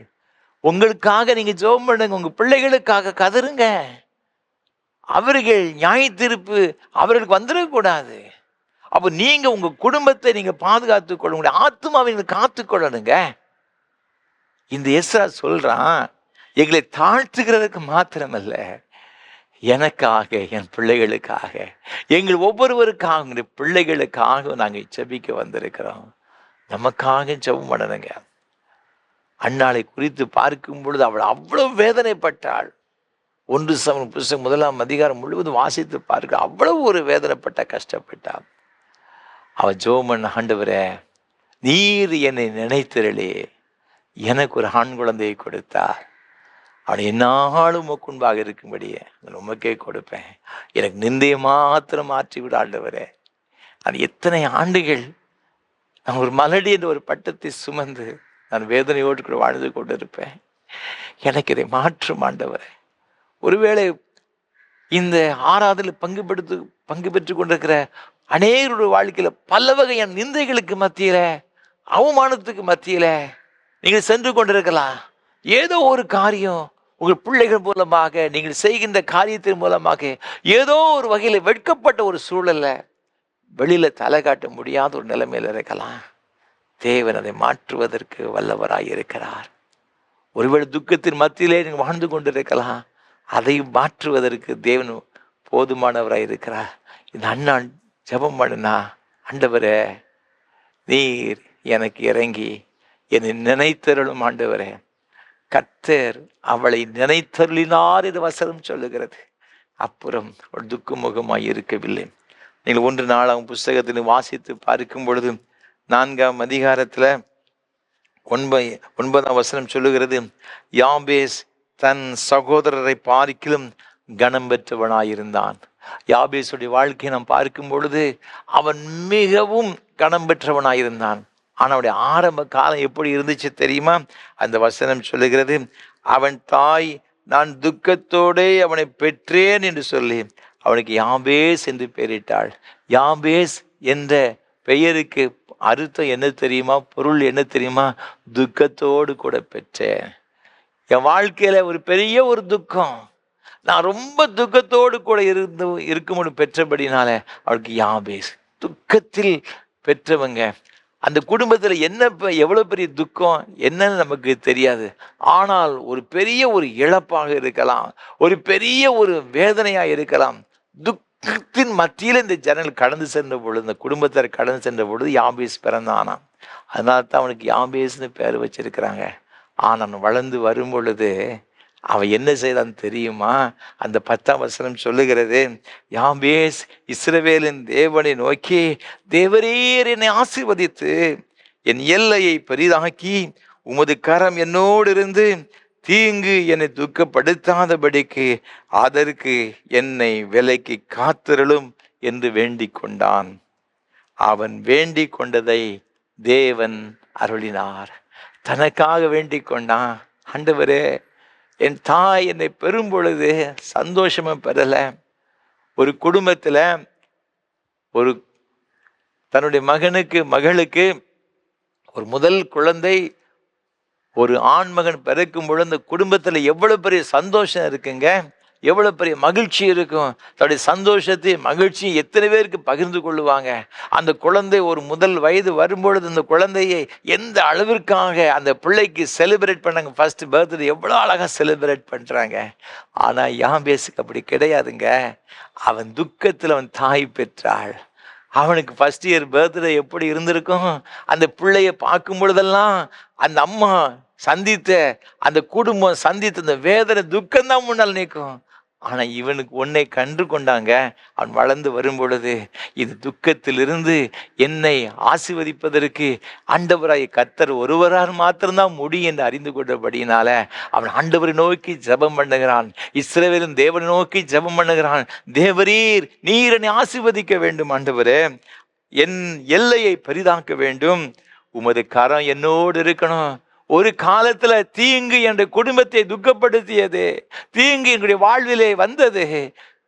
உங்களுக்காக நீங்க ஜெபம் பண்ணுங்க, உங்க பிள்ளைகளுக்காக கதறுங்க. அவர்கள் நியாய தீர்ப்பு அவர்களுக்கு வந்துடக்கூடாது. அப்போ நீங்க உங்க குடும்பத்தை நீங்க பாதுகாத்துக் கொள்ள முடியும், ஆத்மாவை நீங்க காத்துக்கொள்ளணுங்க. இந்த எஸ்ரா சொல்றான், எங்களை தாழ்த்துகிறதுக்கு மாத்திரமல்ல, எனக்காக, என் பிள்ளைகளுக்காக, எங்கள் ஒவ்வொருவருக்காக, எங்களுடைய பிள்ளைகளுக்காக நாங்கள் ஜெபிக்க வந்திருக்கிறோம். நமக்காக ஜெபம் பண்ணணுங்க. அன்னாளை குறித்து பார்க்கும் பொழுது அவள் அவ்வளவு வேதனைப்பட்டாள். 1 சாமுவேல் புத்தகம் 1ஆம் அதிகாரம் முழுவதும் வாசித்து பார்க்க அவ்வளவு ஒரு வேதனைப்பட்ட, கஷ்டப்பட்டாள். அவள் ஜெபம் பண்ண, ஆண்டவரே நீர் என்னை நினைத்திரளே, எனக்கு ஒரு ஆண் குழந்தையை கொடுத்தார், அவனை என்னாலும் உமக்குன்பாக இருக்கும்படியே நான் உமக்கே கொடுப்பேன், எனக்கு நிந்தையை மாத்திரம் மாற்றி விட ஆண்டவரே. அது எத்தனை ஆண்டுகள் நான் ஒரு மலடி என்ற ஒரு பட்டத்தை சுமந்து நான் வேதனையோடு கூட வாழ்ந்து கொண்டு இருப்பேன். எனக்கு இதை மாற்றும் ஆண்டவரே. ஒருவேளை இந்த ஆராதனையில் பங்கு பெற்று கொண்டிருக்கிற அநேகருடைய வாழ்க்கையில் பல வகையான நிந்தைகளுக்கு மத்தியில், அவமானத்துக்கு மத்தியில் நீங்கள் சென்று கொண்டிருக்கலாம். ஏதோ ஒரு காரியம் உங்கள் பிள்ளைகள் மூலமாக, நீங்கள் செய்கின்ற காரியத்தின் மூலமாக ஏதோ ஒரு வகையில் வெட்கப்பட்ட ஒரு சூழல்ல வெளியில் தலை காட்ட முடியாத ஒரு நிலைமையில் இருக்கலாம். தேவன் அதை மாற்றுவதற்கு வல்லவராய் இருக்கிறார். ஒருவேளை துக்கத்தின் மத்தியிலே நீங்கள் வாழ்ந்து கொண்டிருக்கலாம், அதை மாற்றுவதற்கு தேவன் போதுமானவராய் இருக்கிறார். இந்த அண்ணான் ஜெபம் பண்ணுனா, ஆண்டவரே நீர் எனக்கு இறங்கி என்னை நினைத்தருளும் ஆண்டவரே. கர்த்தர் அவளை நினைத்தருளினார் என்று வசனம் சொல்லுகிறது. அப்புறம் ஒரு துக்கமுகமாய் இருக்கவில்லை. நீங்கள் 1 நாளாகும் புஸ்தகத்தில் வாசித்து பார்க்கும் பொழுது 4ஆம் அதிகாரத்தில் 9ஆம் வசனம் சொல்லுகிறது, யாபேஸ் தன் சகோதரரை பார்க்கிலும் கனம் பெற்றவனாயிருந்தான். யாபேசுடைய வாழ்க்கையை நாம் பார்க்கும் பொழுது அவன் மிகவும் கனம் பெற்றவனாயிருந்தான். ஆனால் அவனுடைய ஆரம்ப காலம் எப்படி இருந்துச்சு தெரியுமா? அந்த வசனம் சொல்லுகிறது, அவன் தாய் நான் துக்கத்தோடே அவனை பெற்றேன் என்று சொல்லி அவனுக்கு யாபேஸ் என்று பெயரிட்டாள். யாபேஸ் என்ற பெயருக்கு அர்த்தம் என்ன தெரியுமா? பொருள் என்ன தெரியுமா? துக்கத்தோடு கூட பெற்றேன். என் வாழ்க்கையில ஒரு பெரிய ஒரு துக்கம், நான் ரொம்ப துக்கத்தோடு கூட இருக்கும்போது பெற்றபடினால அவளுக்கு யாபேஸ். துக்கத்தில் பெற்றவங்க, அந்த குடும்பத்தில் என்ன எவ்வளோ பெரிய துக்கம் என்னன்னு நமக்கு தெரியாது. ஆனால் ஒரு பெரிய ஒரு இழப்பாக இருக்கலாம், ஒரு பெரிய ஒரு வேதனையாக இருக்கலாம். துக்கத்தின் மத்தியில் இந்த ஜனங்கள் கடந்து சென்ற பொழுது, இந்த குடும்பத்தார் கடந்து சென்ற பொழுது யாபேஸ் பிறந்தானாம். அதனால தான் அவனுக்கு யாபேஸ்னு பேர் வச்சிருக்கிறாங்க. ஆனால் வளர்ந்து வரும் பொழுது அவன் என்ன செய்தான் தெரியுமா? அந்த 10ஆம் வசனம் சொல்லுகிறது, யாபேஸ் இஸ்ரவேலின் தேவனை நோக்கி, தேவரீர் என்னை ஆசீர்வதித்து என் எல்லையை பெரிதாக்கி உமது கரம் என்னோடு இருந்து தீங்கு என்னை துக்கப்படுத்தாதபடிக்கு அதற்கு என்னை விலைக்கு காத்திரளும் என்று வேண்டிக் கொண்டான். அவன் வேண்டிக் கொண்டதை தேவன் அருளினார். தனக்காக வேண்டிக் கொண்டான். ஆண்டவரே, என் தாய் என்னை பெறும் பொழுது சந்தோஷமா பெறல. ஒரு குடும்பத்தில் ஒரு தன்னுடைய மகளுக்கு ஒரு முதல் குழந்தை, ஒரு ஆண் மகன் பிறக்கும் பொழுது அந்த குடும்பத்தில் எவ்வளவு பெரிய சந்தோஷம் இருக்குங்க, எவ்வளவு பெரிய மகிழ்ச்சி இருக்கும். தன்னுடைய சந்தோஷத்தை மகிழ்ச்சியை எத்தனை பேருக்கு பகிர்ந்து கொள்ளுவாங்க. அந்த குழந்தை ஒரு முதல் வயது வரும்பொழுது அந்த குழந்தையை எந்த அளவிற்காக அந்த பிள்ளைக்கு செலிப்ரேட் பண்ணாங்க. ஃபர்ஸ்ட் பர்த்டே எவ்வளோ அழகாக செலிப்ரேட் பண்ணுறாங்க. ஆனால் யாபேசுக்கு அப்படி கிடையாதுங்க. அவன் துக்கத்தில் அவன் தாய் பெற்றாள். அவனுக்கு ஃபர்ஸ்ட் இயர் பர்த்டே எப்படி இருந்திருக்கும்? அந்த பிள்ளைய பார்க்கும் பொழுதெல்லாம் அந்த அம்மா சந்தித்த, அந்த குடும்பம் சந்தித்த அந்த வேதனை துக்கம்தான் முன்னால் நிற்கும். ஆனால் இவனுக்கு ஒன்றை கண்டு கொண்டாங்க. அவன் வளர்ந்து வரும் பொழுது இந்த துக்கத்திலிருந்து என்னை ஆசீர்வதிப்பதற்கு ஆண்டவராய் கர்த்தர் ஒருவரால் மாத்திரம்தான் முடியும் என்று அறிந்து கொண்டபடியினால அவன் ஆண்டவரை நோக்கி ஜெபம் பண்ணுகிறான். இஸ்ரவேலின் தேவனை நோக்கி ஜெபம் பண்ணுகிறான். தேவரீர், நீர் என்னை ஆசீர்வதிக்க வேண்டும். ஆண்டவரே, என் எல்லையை பெரிதாக்க வேண்டும். உமது கரம் என்னோடு இருக்கணும். ஒரு காலத்துல தீங்கு என்ற குடும்பத்தை துக்கப்படுத்தியது, தீங்கு எங்களுடைய வாழ்விலே வந்தது,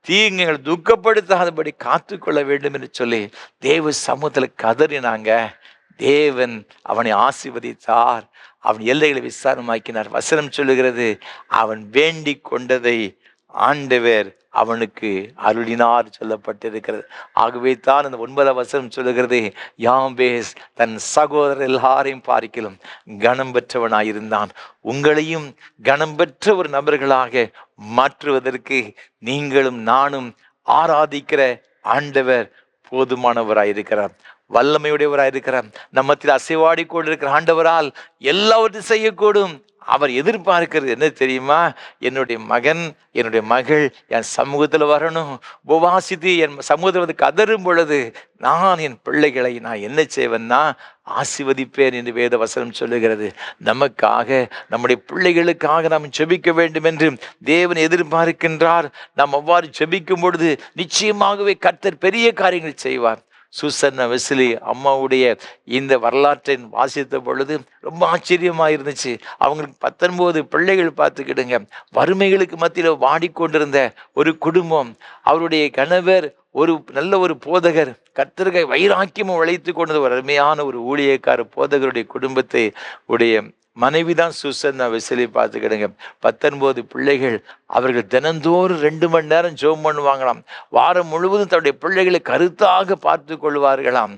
தீங்கு எங்களை துக்கப்படுத்தாதபடி காத்துக்கொள்ள வேண்டும் என்று சொல்லி தேவ சமூகத்தில் கதறினாங்க. தேவன் அவனை ஆசீர்வதித்தார். அவன் எல்லைகளை விசாரமாக்கினார். வசனம் சொல்லுகிறது, அவன் வேண்டிக் கொண்டதை ஆண்டவர் அவனுக்கு அருளினார் சொல்லப்பட்டிருக்கிறது. ஆகவே தான் அந்த 9ஆம் வசனம் சொல்லுகிறது, யாபேஸ் தன் சகோதரர் எல்லாரையும் பார்க்கிலும் கனம் பெற்றவனாயிருந்தான். உங்களையும் கனம் பெற்ற ஒரு நபர்களாக மாற்றுவதற்கு நீங்களும் நானும் ஆராதிக்கிற ஆண்டவர் போதுமானவராயிருக்கிறார், வல்லமையுடையவராயிருக்கிறார். நம்மத்தில் அசைவாடி கொண்டிருக்கிற ஆண்டவரால் எல்லாவற்றையும் செய்யக்கூடும். அவர் எதிர்பார்க்கிறது என்ன தெரியுமா? என்னுடைய மகன், என்னுடைய மகள் என் சமூகத்தில் வரணும். உபவாசித்து என் சமூகத்தில் வந்து கதறும் பொழுது நான் என் பிள்ளைகளை நான் என்ன செய்வேன்னா ஆசீர்வதிப்பேன் என்று வேத வசனம் சொல்லுகிறது. நமக்காக, நம்முடைய பிள்ளைகளுக்காக நாம் ஜெபிக்க வேண்டும் என்று தேவன் எதிர்பார்க்கின்றார். நாம் அவ்வாறு ஜெபிக்கும் பொழுது நிச்சயமாகவே கர்த்தர் பெரிய காரியங்கள் செய்வார். சூசன்னா வெஸ்லி அம்மாவுடைய இந்த வரலாற்றை வாசித்த பொழுது ரொம்ப ஆச்சரியமாக இருந்துச்சு. அவங்களுக்கு 19 பிள்ளைகள் பார்த்துக்கிடுங்க. வறுமைகளுக்கு மத்தியில் வாடிக்கொண்டிருந்த ஒரு குடும்பம். அவருடைய கணவர் ஒரு நல்ல ஒரு போதகர், கர்த்தருக்கு வைராக்கியமும் உழைத்து கொண்டது ஒரு அருமையான ஒரு ஊழியக்கார போதகருடைய குடும்பத்தை உடைய மனைவிதான் சூசன்னா வெஸ்லி. பார்த்துக்கிடுங்க, 19 பிள்ளைகள். அவர்கள் தினந்தோறும் 2 மணி நேரம் ஜெபம் பண்ணுவாங்களாம். வாரம் முழுவதும் தன்னுடைய பிள்ளைகளை கருத்தாக பார்த்து கொள்வார்களாம்.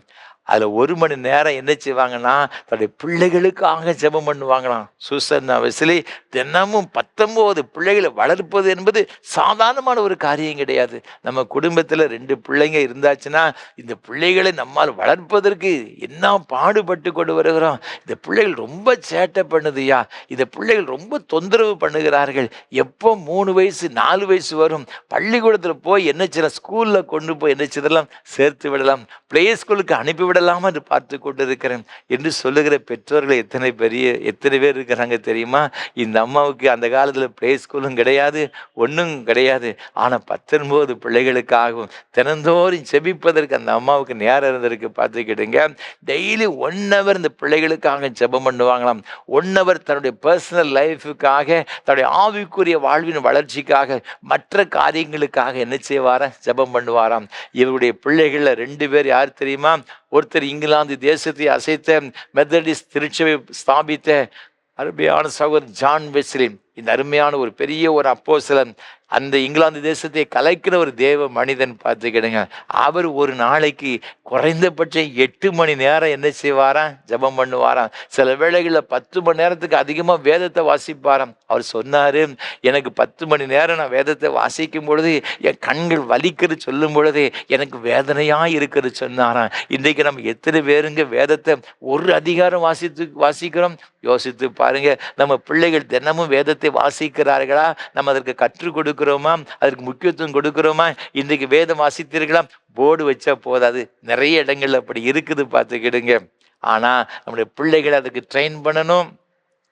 அதில் 1 மணி நேரம் என்ன செய்வாங்கன்னா தன்னுடைய பிள்ளைகளுக்காக ஜெபம் பண்ணுவாங்களாம். சூசன்னா வெஸ்லி தினமும் 19 பிள்ளைகளை வளர்ப்பது என்பது சாதாரணமான ஒரு காரியம் கிடையாது. நம்ம குடும்பத்தில் 2 பிள்ளைங்க இருந்தாச்சுன்னா இந்த பிள்ளைகளை நம்மால் வளர்ப்பதற்கு என்ன பாடுபட்டு கொண்டு வருகிறோம். இந்த பிள்ளைகள் ரொம்ப சேட்டை பண்ணுதுயா, இந்த பிள்ளைகள் ரொம்ப தொந்தரவு பண்ணுகிறார்கள். எப்போ 3 வயசு 4 வயசு வரும், பள்ளிக்கூடத்தில் போய் என்ன செய்யலாம், ஸ்கூலில் கொண்டு போய் என்ன செய்யலாம், சேர்த்து விடலாம், பிளே ஸ்கூலுக்கு அனுப்பி விடலாமா என்று பார்த்து கொண்டு இருக்கிறேன் என்று சொல்லுகிற பெற்றோர்கள் எத்தனை பேர் இருக்கிறாங்க தெரியுமா? இந்த அம்மாவுக்கு அந்த காலத்தில் பிளே ஸ்கூலும் கிடையாது, ஒன்றும் கிடையாது. ஆனால் 19 பிள்ளைகளுக்காகவும் தினந்தோறும் செபிப்பதற்கு அந்த அம்மாவுக்கு நேரம் இருந்திருக்கு. பார்த்துக்கிட்டுங்க, டெய்லி 1 hour இந்த பிள்ளைகளுக்காக ஜெபம் பண்ணுவாங்களாம். 1 hour தன்னுடைய பர்சனல் லைஃபுக்காக, தன்னுடைய ஆவிக்குரிய வாழ்வின் வளர்ச்சிக்காக, மற்ற காரியங்களுக்காக என்ன செய்வாராம், ஜெபம் பண்ணுவாராம். இவருடைய பிள்ளைகளில் 2 பேர் யார் தெரியுமா? ஒருத்தர் இங்கிலாந்து தேசத்தை அசைத்த மெத்தடிஸ்ட் திருச்சபை ஸ்தாபித்த அருமையான சகோதரர் ஜான் வெஸ்லி. இந்த அருமையான ஒரு பெரிய ஒரு அப்போஸ்தலன், அந்த இங்கிலாந்து தேசத்தை கலைக்கிற ஒரு தேவ மனிதன். பார்த்துக்கிடுங்க, அவர் ஒரு நாளைக்கு குறைந்தபட்சம் 8 மணி நேரம் என்ன செய்வாராம், ஜெபம் பண்ணுவாராம். சில வேளைகளில் 10 மணி நேரத்துக்கு அதிகமாக வேதத்தை வாசிப்பாராம். அவர் சொன்னார், எனக்கு 10 மணி நேரம் நான் வேதத்தை வாசிக்கும் பொழுது என் கண்கள் வலிக்கிறது சொல்லும் பொழுது எனக்கு வேதனையாக இருக்கிறது சொன்னாராம். இன்றைக்கு நம்ம எத்தனை பேருங்க வேதத்தை ஒரு அதிகாரம் வாசிக்கிறோம், யோசித்து பாருங்க. நம்ம பிள்ளைகள் தினமும் வேதத்தை வாசிக்கிறார்களா? நம்ம அதற்கு கற்றுக் கொடுக்கிறோமா? அதற்கு முக்கியத்துவம் கொடுக்கிறோமா? இன்றைக்கு வேதம் வாசித்தீர்களா? போர்டு வச்சா போதாது, நிறைய இடங்கள்ல அப்படி இருக்குது, பார்த்துக்கிடுங்க. ஆனா நம்முடைய பிள்ளைகளை அதுக்கு ட்ரெயின் பண்ணணும்.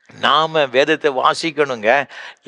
நாம வேதத்தை வாசிக்கணுங்க.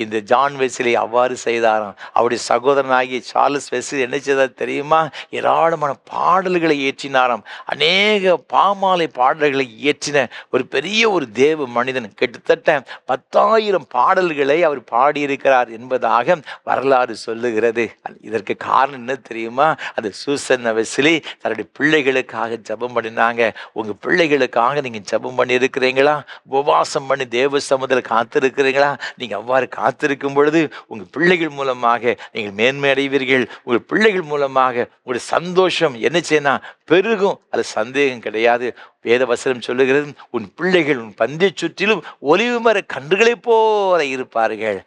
இந்த ஜான் வெஸ்லி அவ்வாறு செய்தாராம். அவருடைய சகோதரனாகிய சார்லஸ் வெஸ்லி என்ன செய்தார் தெரியுமா? ஏராளமான பாடல்களை இயற்றினாராம். அநேக பாமாலை பாடல்களை இயற்றின ஒரு பெரிய ஒரு தேவ மனிதன். கிட்டத்தட்ட 10,000 பாடல்களை அவர் பாடியிருக்கிறார் என்பதாக வரலாறு சொல்லுகிறது. இதற்கு காரணம் என்ன தெரியுமா? அது சூசன் வெஸ்லி தன்னுடைய பிள்ளைகளுக்காக ஜெபம் பண்ணினாங்க. உங்க பிள்ளைகளுக்காக நீங்க ஜெபம் பண்ணி இருக்கிறீங்களா? உபவாசம் பண்ணி தேவ சமூகத்தில் காத்திருக்கிறீங்களா? நீங்க அவ்வாறு காத்திருக்கும் பொழுது உங்க பிள்ளைகள் மூலமாக நீங்கள் மேன்மை அடைவீர்கள். உங்கள் பிள்ளைகள் மூலமாக உங்களுடைய சந்தோஷம் என்ன செய்யணும்? பெருகும். அது சந்தேகம் கிடையாது. வேத வசனம் சொல்லுகிறது, உன் பிள்ளைகள் உன் பந்தை சுற்றிலும் ஒலிவு மர கன்றுகளைப் போல இருப்பார்கள்.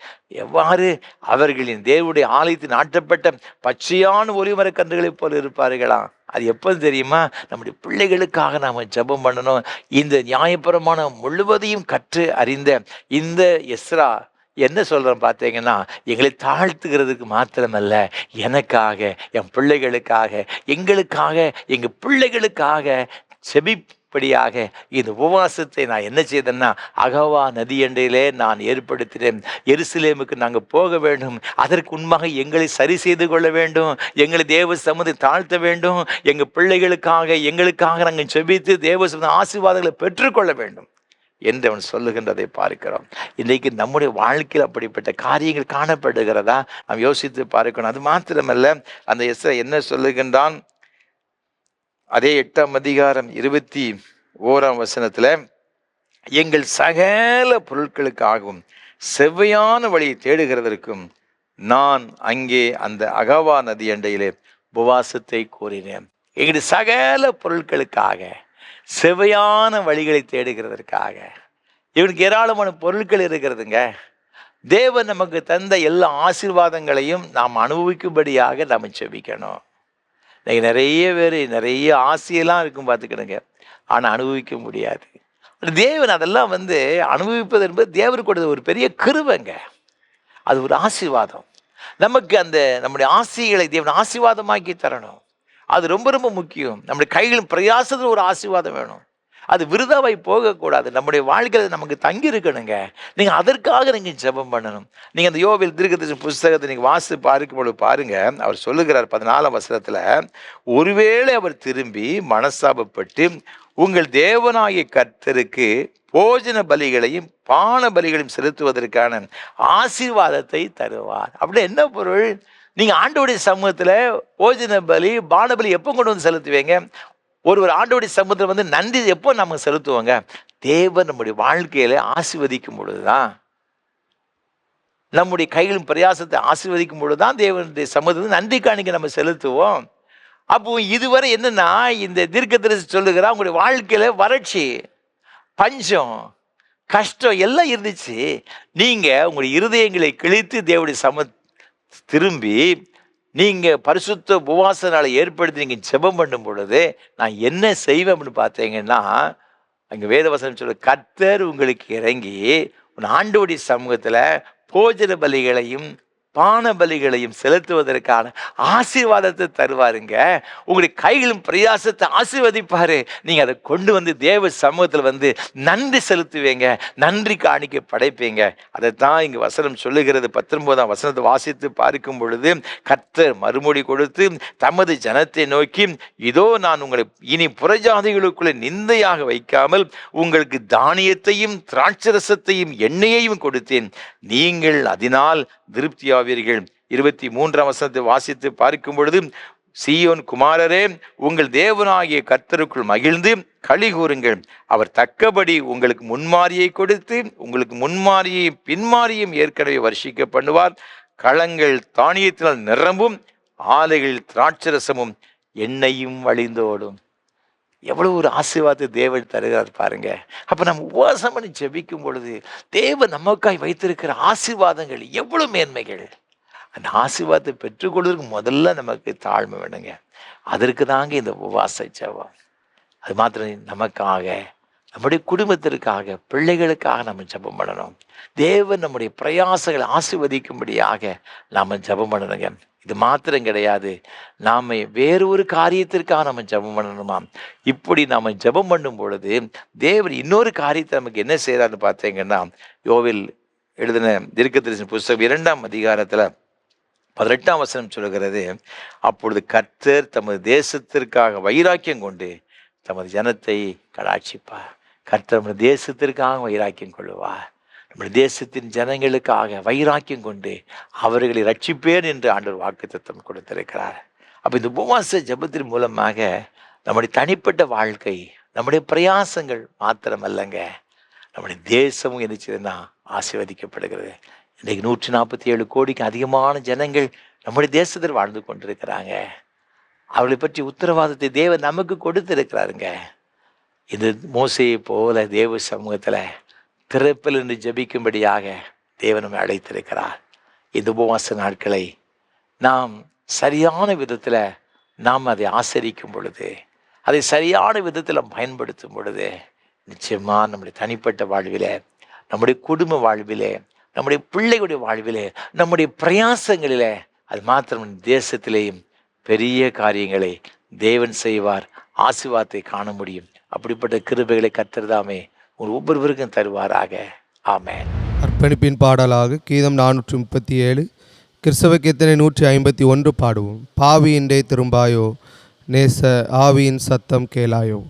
எவ்வாறு? அவர்களின் தேவனுடைய ஆலயத்தில் நாட்டப்பட்ட பச்சையான ஒலிவு மர கன்றுகளைப் போல இருப்பார்களா? அது எப்போ தெரியுமா? நம்முடைய பிள்ளைகளுக்காக நாம் ஜெபம் பண்ணணும். இந்த நியாயப்பிரமாணம் முழுவதையும் கற்று அறிந்த இந்த எஸ்ரா என்ன சொல்கிறேன் பார்த்தீங்கன்னா, எங்களை தாழ்த்துகிறதுக்கு மாத்திரமல்ல, எனக்காக, என் பிள்ளைகளுக்காக, எங்களுக்காக, எங்கள் பிள்ளைகளுக்காக செபிப்படியாக இந்த உபவாசத்தை நான் என்ன செய்தேன்னா, அகவா நதி எண்டையிலே நான் ஏற்படுத்தினேன். எருசலேமுக்கு நாங்கள் போக வேண்டும். அதற்கு உண்மையாக எங்களை சரி செய்து கொள்ள வேண்டும். எங்களை தேவ சமூகத்தை தாழ்த்த வேண்டும். எங்கள் பிள்ளைகளுக்காக, எங்களுக்காக நாங்கள் செபித்து தேவ சமூக ஆசீர்வாதங்களை பெற்றுக்கொள்ள வேண்டும் என்று அவன் சொல்லுகின்றதை பார்க்கிறோம். இன்றைக்கு நம்முடைய வாழ்க்கையில் அப்படிப்பட்ட காரியங்கள் காணப்படுகிறதா? நாம் யோசித்து பார்க்கணும். அது மாத்திரமல்ல, அந்த எஸ்ரா என்ன சொல்லுகின்றான்? அதே 8ஆம் அதிகாரம் 21ஆம் வசனத்துல, எங்கள் சகல பொருட்களுக்காகவும் செவ்வையான வழியை தேடுகிறதற்கும் நான் அங்கே அந்த அகவா நதி அண்டையிலே உபவாசத்தை கூறினேன். எங்களுடைய சகல பொருட்களுக்காக, செவ்வையான வழிகளை தேடுகிறதற்காக. இவனுக்கு ஏராளமான பொருட்கள் இருக்கிறதுங்க. தேவன் நமக்கு தந்த எல்லா ஆசீர்வாதங்களையும் நாம் அனுபவிக்கும்படியாக நாம் செபிக்கணும். நிறைய பேர் நிறைய ஆசையெல்லாம் இருக்கும், பார்த்துக்கிடுங்க. ஆனால் அனுபவிக்க முடியாது. தேவன் அதெல்லாம் அனுபவிப்பது என்பது தேவனுக்கு கொடுத்த ஒரு பெரிய கிருபைங்க. அது ஒரு ஆசீர்வாதம். நமக்கு அந்த நம்முடைய ஆசைகளை தேவன் ஆசீர்வாதமாக்கி தரணும். அது ரொம்ப ரொம்ப முக்கியம். நம்முடைய கைகளின் பிரயாசத்தில் ஒரு ஆசீர்வாதம் வேணும். அது விருதாவை போகக்கூடாது. நம்முடைய வாழ்க்கையில் நமக்கு தங்கி இருக்கணுங்க. நீங்கள் அதற்காக நீங்கள் ஜெபம் பண்ணணும். நீங்கள் அந்த யோவேல் தீர்க்கதரிசன புஸ்தகத்தை நீங்கள் வாசித்து பார்க்கும் பொழுது பாருங்க, அவர் சொல்லுகிறார் 14ஆம் வசனத்தில், ஒருவேளை அவர் திரும்பி மனஸ்தாபப்பட்டு உங்கள் தேவனாகிய கர்த்தருக்கு போஜன பலிகளையும் பான பலிகளையும் செலுத்துவதற்கான ஆசீர்வாதத்தை தருவார். அப்படி என்ன பொருள்? நீங்கள் ஆண்டவருடைய சமூகத்தில் போஜன பலி, பான பலி எப்போ கொண்டு வந்து செலுத்துவீங்க? ஒருவர் ஆண்டவருடைய சமூகத்தில் நன்றி எப்போ நம்ம செலுத்துவோங்க? தேவன் நம்முடைய வாழ்க்கையில ஆசீர்வதிக்கும் பொழுதுதான், நம்முடைய கைகளின் பிரயாசத்தை ஆசீர்வதிக்கும் பொழுதுதான் தேவனுடைய சமூகத்தில் நன்றி காணிக்க நம்ம செலுத்துவோம். அப்போ இதுவரை என்னன்னா, இந்த தீர்க்கதரிசி சொல்லுகிறா, உங்களுடைய வாழ்க்கையில வறட்சி, பஞ்சம், கஷ்டம் எல்லாம் இருந்துச்சு. நீங்க உங்களுடைய இருதயங்களை கிழித்து தேவனுடைய திரும்பி நீங்க பரிசுத்த உபவாச நாளை ஏற்படுத்தி நீங்க ஜெபம் பண்ணும் பொழுது நான் என்ன செய்வேன் அப்படின்னு பார்த்தீங்கன்னா, அங்க வேதவசனம் சொல்ல, கர்த்தர் உங்களுக்கு இறங்கி உன் ஆண்டவருடைய சமூகத்துல போஜன பலிகளையும் பான பலிகளையும் செலுத்துவதற்கான ஆசீர்வாதத்தை தருவாருங்க. உங்களுடைய கைகளும் பிரயாசத்தை ஆசீர்வதிப்பாரு. நீங்க அதை கொண்டு வந்து தேவ சமூகத்தில் நன்றி செலுத்துவீங்க, நன்றி காணிக்க படைப்பீங்க. அதைத்தான் இங்க வசனம் சொல்லுகிறது. 19ஆம் வசனத்தை வாசித்து பார்க்கும் பொழுது, கர்த்தர் மறுமொழி கொடுத்து தமது ஜனத்தை நோக்கி, இதோ நான் உங்களை இனி புறஜாதிகளுக்குள்ளே நிந்தையாக வைக்காமல் உங்களுக்கு தானியத்தையும் திராட்சரசத்தையும் எண்ணெயையும் கொடுத்தேன், நீங்கள் அதனால் திருப்தியாவீர்கள். 23ஆம் வசனத்தை வாசித்து பார்க்கும் பொழுது, சீயோன் குமாரரே, உங்கள் தேவனாகிய கர்த்தருக்குள் மகிழ்ந்து களி கூறுங்கள். அவர் தக்கபடி உங்களுக்கு முன்மாரியை கொடுத்து உங்களுக்கு முன்மாரியும் பின்மாரியும் ஏற்கனவே வருஷிக்க பண்ணுவார். களங்கள் தானியத்தினால் நிரம்பும், ஆலைகள் திராட்சரசமும் எண்ணெயும் வழிந்தோடும். எவ்வளவு ஒரு ஆசீர்வாதத்தை தேவன் தருகிறார் பாருங்க. அப்ப நம்ம உபவாசம் பண்ணி ஜெபிக்கும் பொழுது தேவன் நமக்காய் வைத்திருக்கிற ஆசீர்வாதங்கள் எவ்வளவு மேன்மைகள். அந்த ஆசீர்வாதத்தை பெற்றுக்கொள்வதற்கு முதல்ல நமக்கு தாழ்மை வேணுங்க. அதற்கு தாங்க இந்த உபவாச ஜெபம். அது மாத்திரம் நமக்காக, நம்முடைய குடும்பத்திற்காக, பிள்ளைகளுக்காக நம்ம ஜெபம் பண்ணணும். தேவன் நம்முடைய பிரயாசங்களை ஆசீர்வதிக்கும்படியாக நாம ஜெபம் பண்ணணுங்க. இது மாத்திரம் கிடையாது, நாம வேறு ஒரு காரியத்திற்காக நம்ம ஜெபம் பண்ணணுமா. இப்படி நாம ஜெபம் பண்ணும் பொழுது தேவன் இன்னொரு காரியத்தை நமக்கு என்ன செய்யறாருன்னு பார்த்தீங்கன்னா, யோவேல் எழுதின தீர்க்கதரிசன புஸ்தகம் 2ஆம் அதிகாரத்துல 18ஆம் வசனம் சொல்லுகிறது, அப்பொழுது கர்த்தர் தமது தேசத்திற்காக வைராக்கியம் கொண்டு தமது ஜனத்தை கடாட்சிப்பார். கர்த்தர் நமது தேசத்திற்காக வைராக்கியம் கொள்ளுவார். நம்முடைய தேசத்தின் ஜனங்களுக்காக வைராக்கியம் கொண்டு அவர்களை ரட்சிப்பேன் என்று ஆண்டவர் வாக்குத்தத்தம் கொடுத்திருக்கிறார். அப்போ இந்த உபவாச ஜெபத்தின் மூலமாக நம்முடைய தனிப்பட்ட வாழ்க்கை, நம்முடைய பிரயாசங்கள் மாத்திரமல்லங்க, நம்முடைய தேசமும் என்ன செய்யுதுன்னா ஆசீர்வதிக்கப்படுகிறது. இன்றைக்கு 147 கோடிக்கு அதிகமான ஜனங்கள் நம்முடைய தேசத்தில் வாழ்ந்து கொண்டிருக்கிறாங்க. அவர்களை பற்றி உத்தரவாதத்தை தேவன் நமக்கு கொடுத்திருக்கிறாருங்க. இந்த மோசையை போல தேவ சமூகத்தில் திறப்பில் நின்று ஜெபிக்கும்படியாக தேவன் நம்மை அழைத்திருக்கிறார். இந்த உபவாச நாட்களை நாம் சரியான விதத்தில் நாம் அதை ஆசரிக்கும் பொழுது, அதை சரியான விதத்தில் பயன்படுத்தும் பொழுது, நிச்சயமாக நம்முடைய தனிப்பட்ட வாழ்விலே, நம்முடைய குடும்ப வாழ்விலே, நம்முடைய பிள்ளைகளுடைய வாழ்விலே, நம்முடைய பிரயாசங்களிலே, அது மாத்திரம் தேசத்திலேயும் பெரிய காரியங்களை தேவன் செய்வார். ஆசீர்வாதத்தை காண முடியும். அப்படிப்பட்ட கிருபைகளை கர்த்தர்தாமே ஒவ்வொருவருக்கும் தருவாராக. ஆமென். அர்ப்பணிப்பின் பாடலாக கீதம் 437, கிறிஸ்தவ கீர்த்தனை 151 பாடுவோம். பாவியின்றே திரும்பாயோ, நேச ஆவியின் சத்தம் கேளாயோ.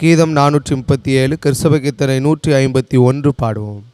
கீதம் 437, கிறிஸ்தவ கீர்த்தனை 151 பாடுவோம்.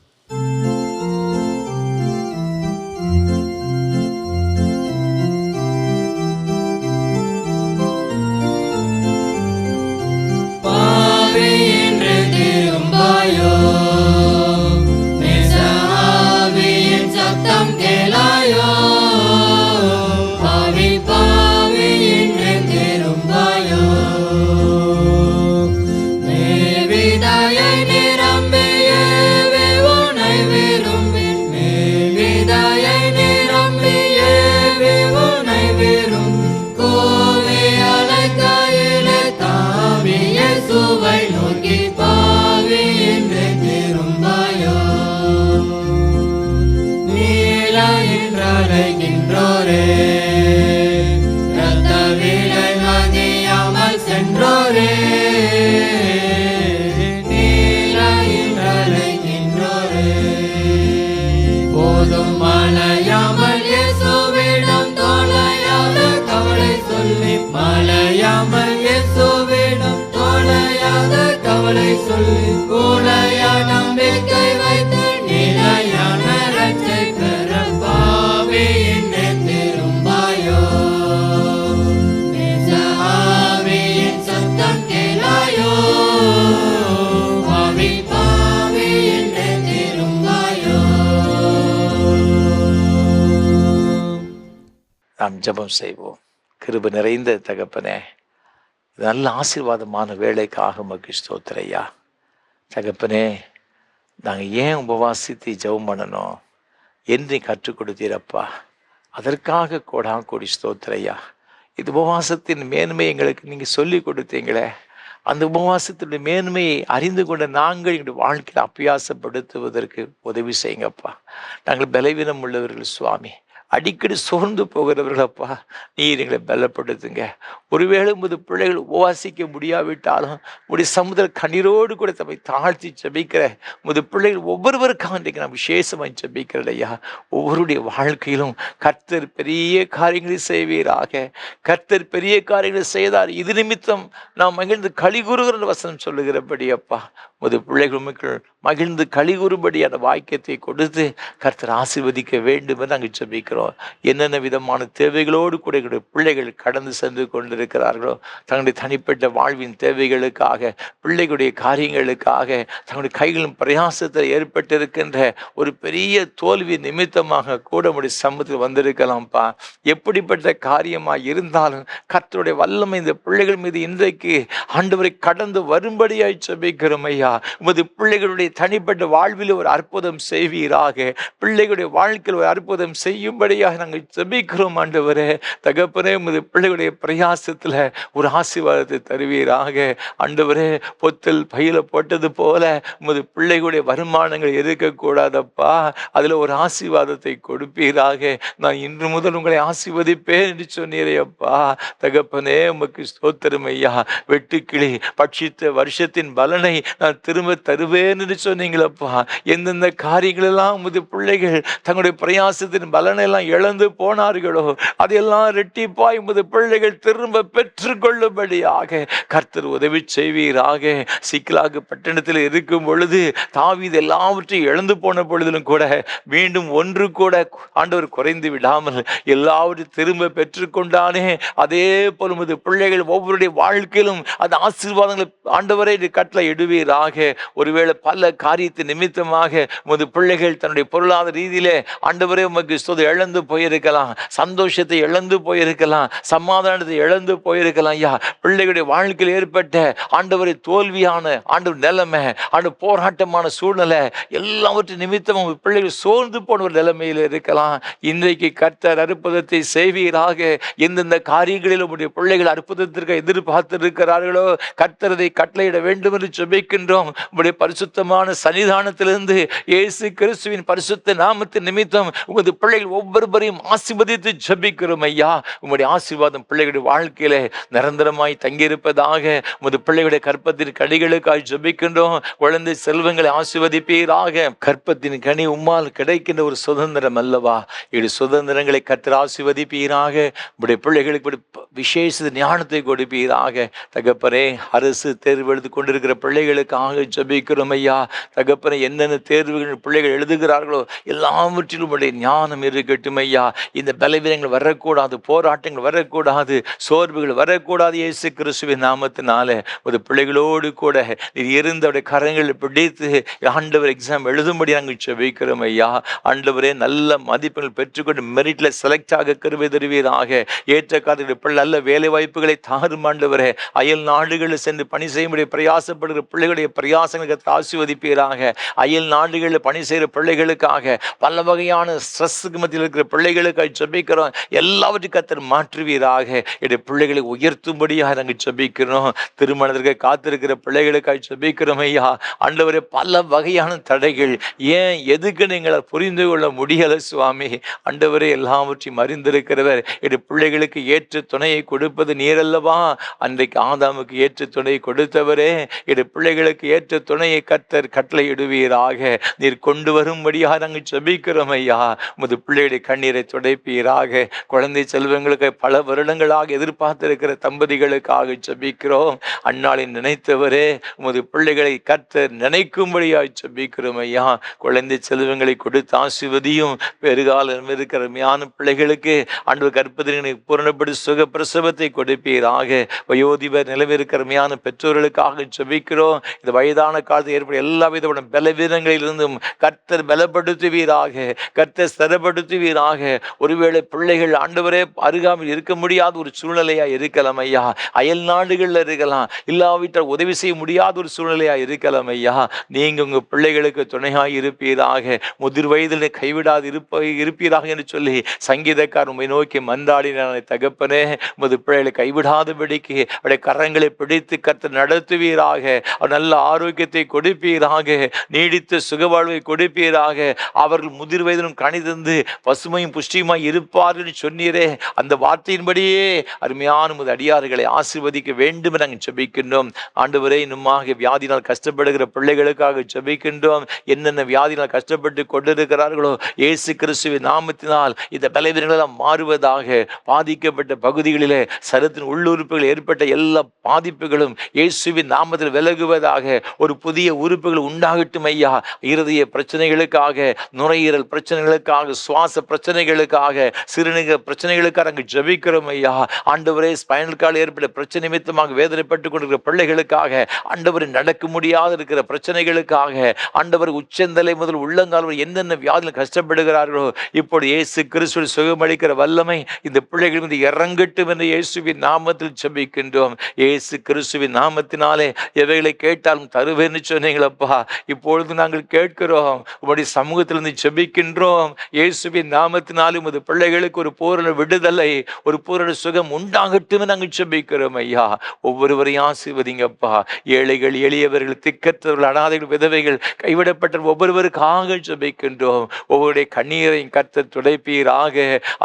நாம் ஜெபம் செய்வோம். கிருபை நிறைந்த தகப்பனே, நல்ல ஆசீர்வாதமான வேலைக்காக உமக்கு ஸ்தோத்திரையா. தகப்பனே, நாங்கள் ஏன் உபவாசித்து ஜெபம் பண்ணணும் என்று கற்றுக் கொடுத்தீரப்பா. அதற்காக கோடி ஸ்தோத்திரையா. இது உபவாசத்தின் மேன்மை எங்களுக்கு நீங்கள் சொல்லி கொடுத்தீங்களே, அந்த உபவாசத்தினுடைய மேன்மையை அறிந்து கொண்ட நாங்கள் எங்களுடைய வாழ்க்கையில் அபியாசப்படுத்துவதற்கு உதவி செய்யுங்கப்பா. நாங்கள் பலவீனம் உள்ளவர்கள் சுவாமி, அடிக்கடி சோர்ந்து போகிறவர்களப்பா, நீர் எங்களை பலப்படுத்துங்க. ஒருவேளை உமது பிள்ளைகள் உபவாசிக்க முடியாவிட்டாலும் உடைய சமுதிர கண்ணீரோடு கூட தம்மை தாழ்த்தி ஜெபிக்கிற உமது பிள்ளைகள் ஒவ்வொருவருக்காக இன்றைக்கு நான் விசேஷமாக ஜெபிக்கிறேன் ஐயா. ஒவ்வொருடைய வாழ்க்கையிலும் கர்த்தர் பெரிய காரியங்களை செய்வீராக. கர்த்தர் பெரிய காரியங்களை செய்தார், இது நிமித்தம் நாம் மகிழ்ந்து களிகூறுகிற வசனம் சொல்லுகிறபடி அப்பா, உமது பிள்ளைகள் மகிழ்ந்து களிகூறும்படியான வாக்கியத்தை கொடுத்து கர்த்தர் ஆசீர்வதிக்க வேண்டும் என்று நாங்கள் ஜெபிக்கிறோம். என்னென்ன விதமான தேவைகளோடு கூட எங்களுடைய பிள்ளைகள் கடந்து சென்று கொண்டிருக்கிறார்களோ, தங்களுடைய தனிப்பட்ட வாழ்வின் தேவைகளுக்காக, பிள்ளைகளுடைய காரியங்களுக்காக, தங்களுடைய கைகளும் பிரயாசத்தில் ஏற்பட்டிருக்கின்ற ஒரு பெரிய தோல்வி நிமித்தமாக கூட உடைய சமூகத்தில் வந்திருக்கலாம்ப்பா. எப்படிப்பட்ட காரியமாக இருந்தாலும் கர்த்தருடைய வல்லமை இந்த பிள்ளைகள் மீது இன்றைக்கு ஆண்டவரை கடந்து வரும்படியாய் ஜெபிக்கிறோம் ஐயா. உமது பிள்ளைகளுடைய தனிப்பட்ட வாழ்வில் ஒரு அற்புதம் செய்வீராக. பிள்ளைகளுடைய வாழ்க்கையில் ஒரு அற்புதம் செய்யும் வரும்படியாக நாங்கள் ஜெபிக்கிறோம் ஆண்டவரே. தகப்பனே, உமது பிள்ளைகளுடைய பிரயாசத்துல ஒரு ஆசீர்வாதத்தை தருவீராக ஆண்டவரே. பொத்தல் பையில போட்டது போல உமது பிள்ளைகளுடைய வருமானங்கள் இருக்கக்கூடாதப்பா, அதுல ஒரு ஆசீர்வாதத்தை கொடுப்பீராக. நான் இன்று முதல் உங்களை ஆசீர்வதிப்பேன் என்று சொன்னீரே அப்பா. தகப்பனே, உமக்கு ஸ்தோத்திரம் ஐயா. வெட்டுக்கிளி பட்சித்த வருஷத்தின் பலனை நான் திரும்ப தருவேன் என்று சொன்னீங்களப்பா. எந்தெந்த காரியங்கள் எல்லாம் உமது பிள்ளைகள் தங்களுடைய பிரயாசத்தின் பலனை எல்லாம் இழந்து போனார்களோ அதையெல்லாம் ரெட்டிப்பாய் உமது பிள்ளைகள் திரும்ப பெற்றுக்கொள்ளும்படியாக கர்த்தர் உதவி செய்வீராக. சிக்கலாகு பட்டணத்தில் இருக்கும் பொழுது தாவீது எல்லாவற்றையும் இழந்து போன பொழுதிலும் கூட மீண்டும் ஒன்று கூட ஆண்டவர் குறைந்து விடாமல் எல்லாவற்றையும் திரும்ப பெற்றுக்கொண்டானே, அதே போல உமது பிள்ளைகள் ஒவ்வொருடைய வாழ்க்கையிலும் அந்த ஆசீர்வாதங்களை ஆண்டவரை கட்டளை இடுவீராக. ஒருவேளை பல காரியத்தின் நிமித்தமாக உமது பிள்ளைகள் தன்னுடைய பொருளாதார ரீதியிலே ஆண்டவரே உமக்கு இழந்து போயிருக்கலாம், சந்தோஷத்தை இழந்து போயிருக்கலாம், சமாதானத்தை இழந்து போயிருக்கலாம் ஐயா. பிள்ளைகளுடைய வாழ்க்கையில் ஏற்பட்ட ஆண்டவரை தோல்வியான ஆண்டவர் நிலைமை, ஆண்டவர் போராட்டமான சூழ்நிலை எல்லாவற்றின் நிமித்தம் உங்கள் பிள்ளைகள் சோர்ந்து போன ஒரு நிலைமையில் இருக்கலாம். இன்றைக்கு கர்த்தர் அற்புதத்தை செய்வீராக. எந்தெந்த காரியங்களில் உங்களுடைய பிள்ளைகள் அற்புதத்திற்கு எதிர்பார்த்து இருக்கிறார்களோ கர்த்தரதை கட்டளையிட வேண்டும் என்று ஜெபிக்கின்றோம். உங்களுடைய பரிசுத்தமான சன்னிதானத்திலிருந்து இயேசு கிறிஸ்துவின் பரிசுத்த நாமத்தின் நிமித்தம் உமது பிள்ளைகள் ஒவ்வொருவரையும் ஆசீர்வதித்து ஜெபிக்கிறோம் ஐயா. உங்களுடைய ஆசீர்வாதம் பிள்ளைகளுடைய வாழ்க்கையில நிரந்தரமாய் தங்கியிருப்பதாக. உமது பிள்ளைகளுடைய கற்பத்தின் கனிகளுக்காய் ஜெபிக்கின்றோம். குழந்தை செல்வங்களை ஆசீர்வதிப்பீராக. கற்பத்தின் கனி உம்மால் கிடைக்கின்ற ஒரு சுதந்திரம் அல்லவா, இது சுதந்திரங்களை கர்த்தர் ஆசீர்வதிப்பீராக. உங்களுடைய பிள்ளைகளுக்கு விசேஷ ஞானத்தை கொடுப்பீராக. தகப்பனே, அரசு தேர்வு எழுதி கொண்டிருக்கிற பிள்ளைகளுக்காக ஜெபிக்கிறோம் ஐயா. தகப்பனே, என்னென்ன தேர்வுகள் பிள்ளைகள் எழுதுகிறார்களோ எல்லாவற்றிலும் உடைய ஞானம் இருக்கட்டும் ஐயா. இந்த பலவீனங்கள் வரக்கூடாது, போராட்டங்கள் வரக்கூடாது, சோர்வுகள் வரக்கூடாது. இயேசு கிறிஸ்துவின் நாமத்தினால ஒரு பிள்ளைகளோடு கூட நீர் இருந்தவுடைய கரங்களை பிடித்து ஆண்டவர் எக்ஸாம் எழுதும்படி நாங்கள் ஜெபிக்கிறோம் ஐயா. ஆண்டவரே, நல்ல மதிப்பெண்கள் பெற்றுக்கொண்டு மெரிட்ல செலக்ட் ஆக கிருபை தருவீராக. ஏற்ற காலத்தில் நல்ல வேலை வாய்ப்புகளை தாரும் ஆண்டவரே. அயல் நாடுகளில் சென்று பணி செய்யும்படி பிரயாசப்படுகிற பிள்ளைகளுடைய பிரயாசங்களுக்கு ஆசீர்வதிப்பீராக. அயல் நாடுகளில் பணி செய்கிற பிள்ளைகளுக்காக பல வகையான ஸ்ட்ரெஸ்ஸுக்கு மத்தியில் இருக்கிற பிள்ளைகளுக்காக ஜெபிக்கிறோம். எல்லாவற்றையும் கர்த்தர் மாற்றுவீராக. என்னுடைய பிள்ளைகளை உயர்த்தும்படியாக நாங்கள் ஜெபிக்கிறோம். திருமணத்திற்கு காத்திருக்கிற பிள்ளைகளுக்காக ஜெபிக்கிறோம் ஐயா. ஆண்டவரே, பல வகையான தடைகள் ஏன் எதுக்கு நீங்கள் புரிந்து கொள்ள முடியல சுவாமி. ஆண்டவரே, எல்லாவற்றையும் அறிந்திருக்கிறவர். என்னுடைய பிள்ளைகளுக்கு ஏற்ற துணையை கொடுப்பது நீரல்லவா. அன்றைக்கு ஆதாமுக்கு ஏற்ற துணை கொடுத்தவரே, என்னுடைய பிள்ளைகளுக்கு ஏற்ற துணையை கர்த்தர் கட்டளை இடுவீராக. நீர் கொண்டு வரும்படியாக நாங்கள் ஜெபிக்கிறோம் ஐயா. உமது பிள்ளைகளுடைய கண்ணீரை துடைப்பீராக. குழந்தை செல்வங்களுக்கு பல வருடங்களாக எதிர்பார்த்திருக்கிற தம்பதிகளுக்காக ஜெபிக்கிறோம். அந்நாளை நினைத்தவரே, உமது பிள்ளைகளை கர்த்தர் நினைக்கும்படியாக ஜெபிக்கிறோம் ஐயா. குழந்தை செல்வங்களை கொடுத்து ஆசீர்வதியும். பெருகாலம் இருக்கிற ஞான பிள்ளைகளுக்கு ஆண்டவர் கற்பதினை பூரணப்படி சுக பிரசவத்தை கொடுப்பீராக. வயோதிபர் நிலவிருக்கிற ஞான பெற்றோர்களுக்காக ஜெபிக்கிறோம். இந்த வயதான காலத்தில் ஏற்பட எல்லா விதமான பலவீனங்களிலிருந்தும் கர்த்தர் பலப்படுத்துவீராக, கர்த்தர் ஸ்திரப்படுத்துவீராக. ஒருவேளை பிள்ளைகள் ஆண்டவரே அருகாமல் இருக்க முடியாத ஒரு சூழ்நிலையா இருக்கலாம் ஐயா. அயல் நாடுகளில் இருக்கலாம், இல்லாவிட்டால் உதவி செய்ய முடியாத ஒரு சூழ்நிலையா இருக்கலாம் ஐயா. நீங்க உங்க பிள்ளைகளுக்கு துணையாய் இருப்பீராக. முதிர் வயதில் கைவிடாது இருப்பீராக என்று சொல்லி சங்கீதக்காரர் உம்மை நோக்கி மன்றாடினானே. தகப்பனே, உமது பிள்ளைகளை கைவிடாதபடிக்கு அவருடைய கரங்களை பிடித்து கர்த்தர் நடத்துவீராக. நல்ல ஆரோக்கியத்தை கொடுப்பீராக, நீடித்த சுகவாழ்வை கொடுப்பீராக. அவர்கள் முதிர் வயதிலும் கனிதந்து பசுமையும் புஷ்டியுமாய் இருப்பார்கள் சொன்னீரே. அந்த வார்த்தையின்படியே அருமையான உமது அடியார்களை ஆசீர்வதிக்க வேண்டும் நாங்கள் ஜெபிக்கின்றோம். ஆண்டவரே, இன்னுமாக வியாதினால் கஷ்டப்படுகிற பிள்ளைகளுக்காக ஜெபிக்கின்றோம். என்னென்ன வியாதினால் கஷ்டப்பட்டு கொண்டிருக்கிறார்களோ இயேசு கிறிஸ்துவின் நாமத்தினால் இந்த பலவீனங்கள் எல்லாம் மாறுவதாக. பாதிக்கப்பட்ட பகுதிகளிலே சரத்தின் உள்ளுறுப்புகள் ஏற்பட்ட எல்லா பாதிப்புகளும் இயேசுவின் நாமத்தில் விலகுவதாக. ஒரு புதிய உறுப்புகள் உண்டாகட்டும் ஐயா. இருதய பிரச்சனைகளுக்காக, நுரையீரல் பிரச்சனைகளுக்காக, சுவாச பிரச்சனைகளுக்காக, சிறுநீரக பிரச்சனைகளுக்காக நாங்கள் ஜெபிக்கிறோம் ஐயா. ஆண்டவரே, ஸ்பைனல் கார்டு ஏற்பட்ட பிரச்சனை நிமித்தமாக வேதனைப்பட்டு கொண்டிருக்கிற பிள்ளைகளுக்காக, ஆண்டவரை நடக்க முடியாத இருக்கிற பிரச்சனைகளுக்காக, ஆண்டவர் உச்சந்தலை முதல் உள்ளங்கால் வரை என்னென்ன வியாதியில் கஷ்டப்படுகிறார்களோ இப்போது இயேசு கிறிஸ்துவின் சுகமளிக்கிற வல்லமை இந்த பிள்ளைகள் மீது இறங்கட்டும் என்று இயேசுவின் நாமத்தில் ஜெபிக்கின்றோம். இயேசு கிறிஸ்துவின் நாமத்தினாலே எவைகளை கேட்டாலும் தருவேன்னு சொன்னீங்களப்பா. இப்பொழுது நாங்கள் கேட்கிறோம், உங்களுடைய சமூகத்திலிருந்து ஜெபிக்கின்றோம். இயேசுவின் நாமத்தினாலும் உமது பிள்ளைகளுக்கு ஒரு பூரண விடுதலை, ஒரு பூரண சுகம் உண்டாகட்டும் நாங்கள் ஜெபிக்கிறோம் ஐயா. ஒவ்வொருவரையும் ஆசீர்வதிங்கப்பா. ஏழைகள், எளியவர்கள், திக்கற்றவர்கள், அனாதைகள், விதவைகள், கைவிடப்பட்ட ஒவ்வொருவருக்காக ஜெபிக்கின்றோம். ஒவ்வொருடைய கண்ணீரையும் கர்த்தர் துடைப்பீராக.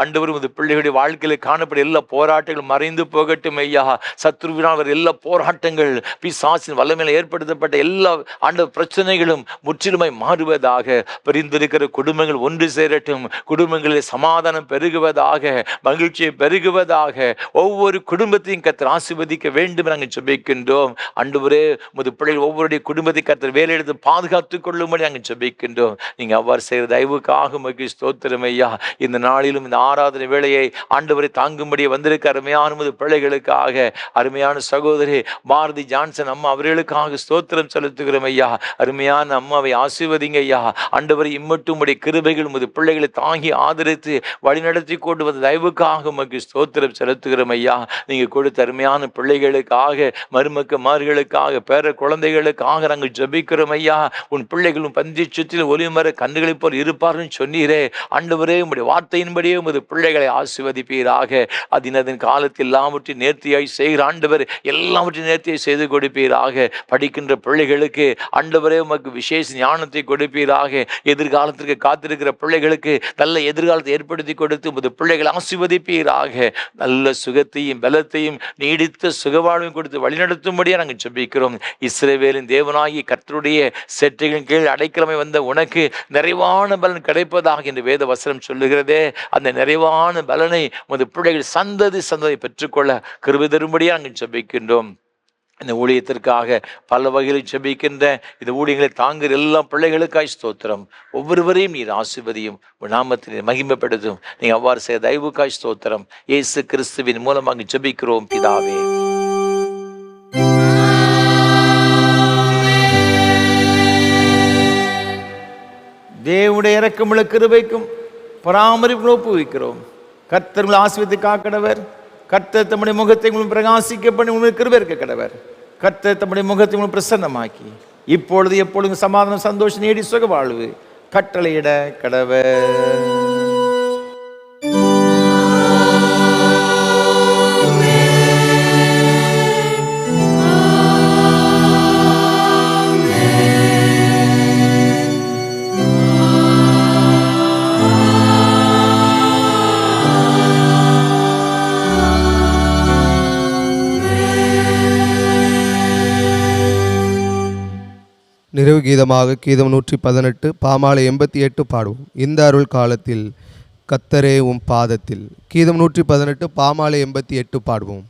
ஆண்டவர் உமது பிள்ளைகளுடைய வாழ்க்கையில் காணப்படும் எல்லா போராட்டங்களும் மறைந்து போகட்டும் ஐயா. சத்ருவினால் எல்லா போராட்டங்கள், பிசாசின் வல்லமையில் ஏற்படுத்தப்பட்ட எல்லா ஆண்டவர் பிரச்சனைகளும் முற்றிலுமாய் மாறுவதாக. பிரிந்திருக்கிற குடும்பங்கள் ஒன்று சேரட்டும். குடும்பங்களில் சமாதானம் பெருகுவதாக, மகிழ்ச்சியை பெருகுவதாக. ஒவ்வொரு குடும்பத்தையும் கர்த்தர் ஆசீர்வதிக்க வேண்டும் நாங்கள் ஜெபிக்கின்றோம். ஆண்டவரே உமது பிள்ளைகள் ஒவ்வொருடைய குடும்பத்தை கர்த்தர் வேலை எடுத்து பாதுகாத்துக் கொள்ளும்படி நாங்கள் ஜெபிக்கின்றோம். நீங்க அவ்வாறு செய்கிற தயவுக்காக உமக்கு ஸ்தோத்திரம் ஐயா. இந்த நாளிலும் இந்த ஆராதனை வேளையை ஆண்டவரை தாங்கும்படி வந்திருக்க அருமையான உமது பிள்ளைகளுக்காக, அருமையான சகோதரி பாரதி ஜான்சன் அம்மா அவர்களுக்காக ஸ்தோத்திரம் செலுத்துகிறோம் ஐயா. அருமையான அம்மாவை ஆசீர்வதிங்க ஐயா. ஆண்டவரை இம்மட்டும் உடைய கிருபைகள் உமது பிள்ளைகளை தாங்கி ஆதரித்து வழிநடத்தி கொண்டு வந்த தயவுக்காக உமக்கு ஸ்தோத்திரம் செலுத்துகிறோம் ஐயா. நீங்க கொடுத்த அருமையான பிள்ளைகளுக்காக, மருமக்கமார்களுக்காக, பேர குழந்தைகளுக்காக நாங்கள் ஜெபிக்கிறோம் ஐயா. உன் பிள்ளைகளும் பந்தி சுற்றில் ஒளிமர கண்ணுகளைப் போல் இருப்பார்கள் சொன்னீரே. ஆண்டவரே உம்முடைய வார்த்தையின்படியே உமது பிள்ளைகளை ஆசீர்வதிப்பீராக. அதன் காலத்தில் எல்லாவற்றையும் நேர்த்தியாய் செய்கிற ஆண்டவர் எல்லாவற்றையும் நேர்த்தியாய் செய்து கொடுப்பீராக. படிக்கின்ற பிள்ளைகளுக்கு ஆண்டவரே உமக்கு விசேஷ ஞானத்தை கொடுப்பீராக. எதிர்காலத்திற்கு காத்திருக்கிற பிள்ளைகளுக்கு நல்ல எதிர்காலத்தை ஏற்படுத்தி கொடுத்து உமது பிள்ளைகளை ஆசீர்வதிப்பீராக. நல்ல சுகத்தையும் பலத்தையும் நீடித்த சுகவாழ்வையும் கொடுத்து வழிநடத்தும்படியாக நாங்கள் ஜெபிக்கிறோம். இஸ்ரவேலின் தேவனாகி கர்த்தருடைய செட்டைகளின் கீழ் அடைக்கலமை வந்த உனக்கு நிறைவான பலன் கிடைப்பதாக என்று வேத வசனம் சொல்லுகிறதே. அந்த நிறைவான பலனை உமது பிள்ளைகள் சந்ததி பெற்றுக்கொள்ள கிருபை தரும்படியாக நாங்கள் ஜெபிக்கின்றோம். இந்த ஊழியத்திற்காக பல வகையில் ஜெபிக்கின்ற இந்த ஊழியங்களை தாங்குகிற எல்லா பிள்ளைகளுக்காய் ஸ்தோத்திரம். ஒவ்வொருவரையும் நீர் ஆசீர்வதியும், நாமத்தினை மகிமைப்படுத்தும். நீங்க அவ்வாறு செய்த தயவுக்காய் ஸ்தோத்திரம். இயேசு கிறிஸ்துவின் மூலமாக ஜெபிக்கிறோம் பிதாவே. தேவனுடைய இரக்கமுள்ள கிருபைக்கும் பராமரிப்பும் ஒப்புவிக்கிறோம். கர்த்தர் உங்களை ஆசீர்வதித்து காக்கடவர். கர்த்தர் தம்முடைய முகத்தை உங்களுக்கு பிரகாசிக்க பண்ணி உங்களுக்கு கிருபை இருக்க கடவர். கர்த்தர் தம்முடைய முகத்தை உங்களுக்கு பிரசன்னமாக்கி இப்பொழுது எப்பொழுதும் சமாதானம், சந்தோஷம், நீடி சுக வாழ்வு கட்டளையிட கடவர். நிறைவு கீதமாக கீதம் 118 பாமாலை 88 பாடுவோம். இந்த அருள் காலத்தில் கத்தரே உம் பாதத்தில். கீதம் 118 பாமாலை 88 பாடுவோம்.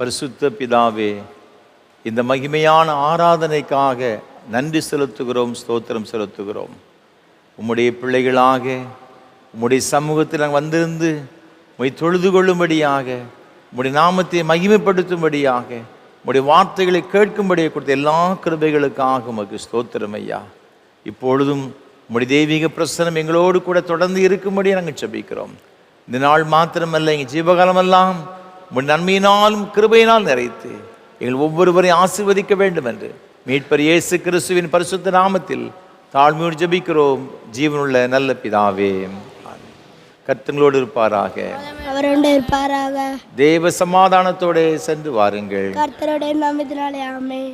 பரிசுத்த பிதாவே, இந்த மகிமையான ஆராதனைக்காக நன்றி செலுத்துகிறோம், ஸ்தோத்திரம் செலுத்துகிறோம். உம்முடைய பிள்ளைகளாக உம்முடைய சமூகத்தில் நாங்கள் வந்திருந்து உம்மை தொழுது கொள்ளும்படியாக, உம்முடைய நாமத்தை மகிமைப்படுத்தும்படியாக, உம்முடைய வார்த்தைகளை கேட்கும்படியாக கொடுத்த எல்லா கிருபைகளுக்காக உமக்கு ஸ்தோத்திரம் ஐயா. இப்பொழுதும் உம்முடைய தெய்வீக பிரசனம் எங்களோடு கூட தொடர்ந்து இருக்கும்படியாக நாங்கள் ஜெபிக்கிறோம். இந்த நாள் மாத்திரமல்ல, எங்கள் ஜீவகாலமெல்லாம் உம்முடைய நன்மையினாலும் கிருபையினால் நிறைத்து எங்கள் ஒவ்வொருவரையும் ஆசீர்வதிக்க வேண்டும் என்று மீட்பர் இயேசு கிறிஸ்துவின் பரிசுத்த நாமத்தில் தாழ்மையோடு ஜெபிக்கிறோம் ஜீவனுள்ள நல்ல பிதாவே. கர்த்தங்களோடு இருப்பாராக, அவரோடு இருப்பாராக. தேவ சமாதானத்தோடு சென்று வாருங்கள். கர்த்தருடைய நாமத்தினாலே ஆமென்.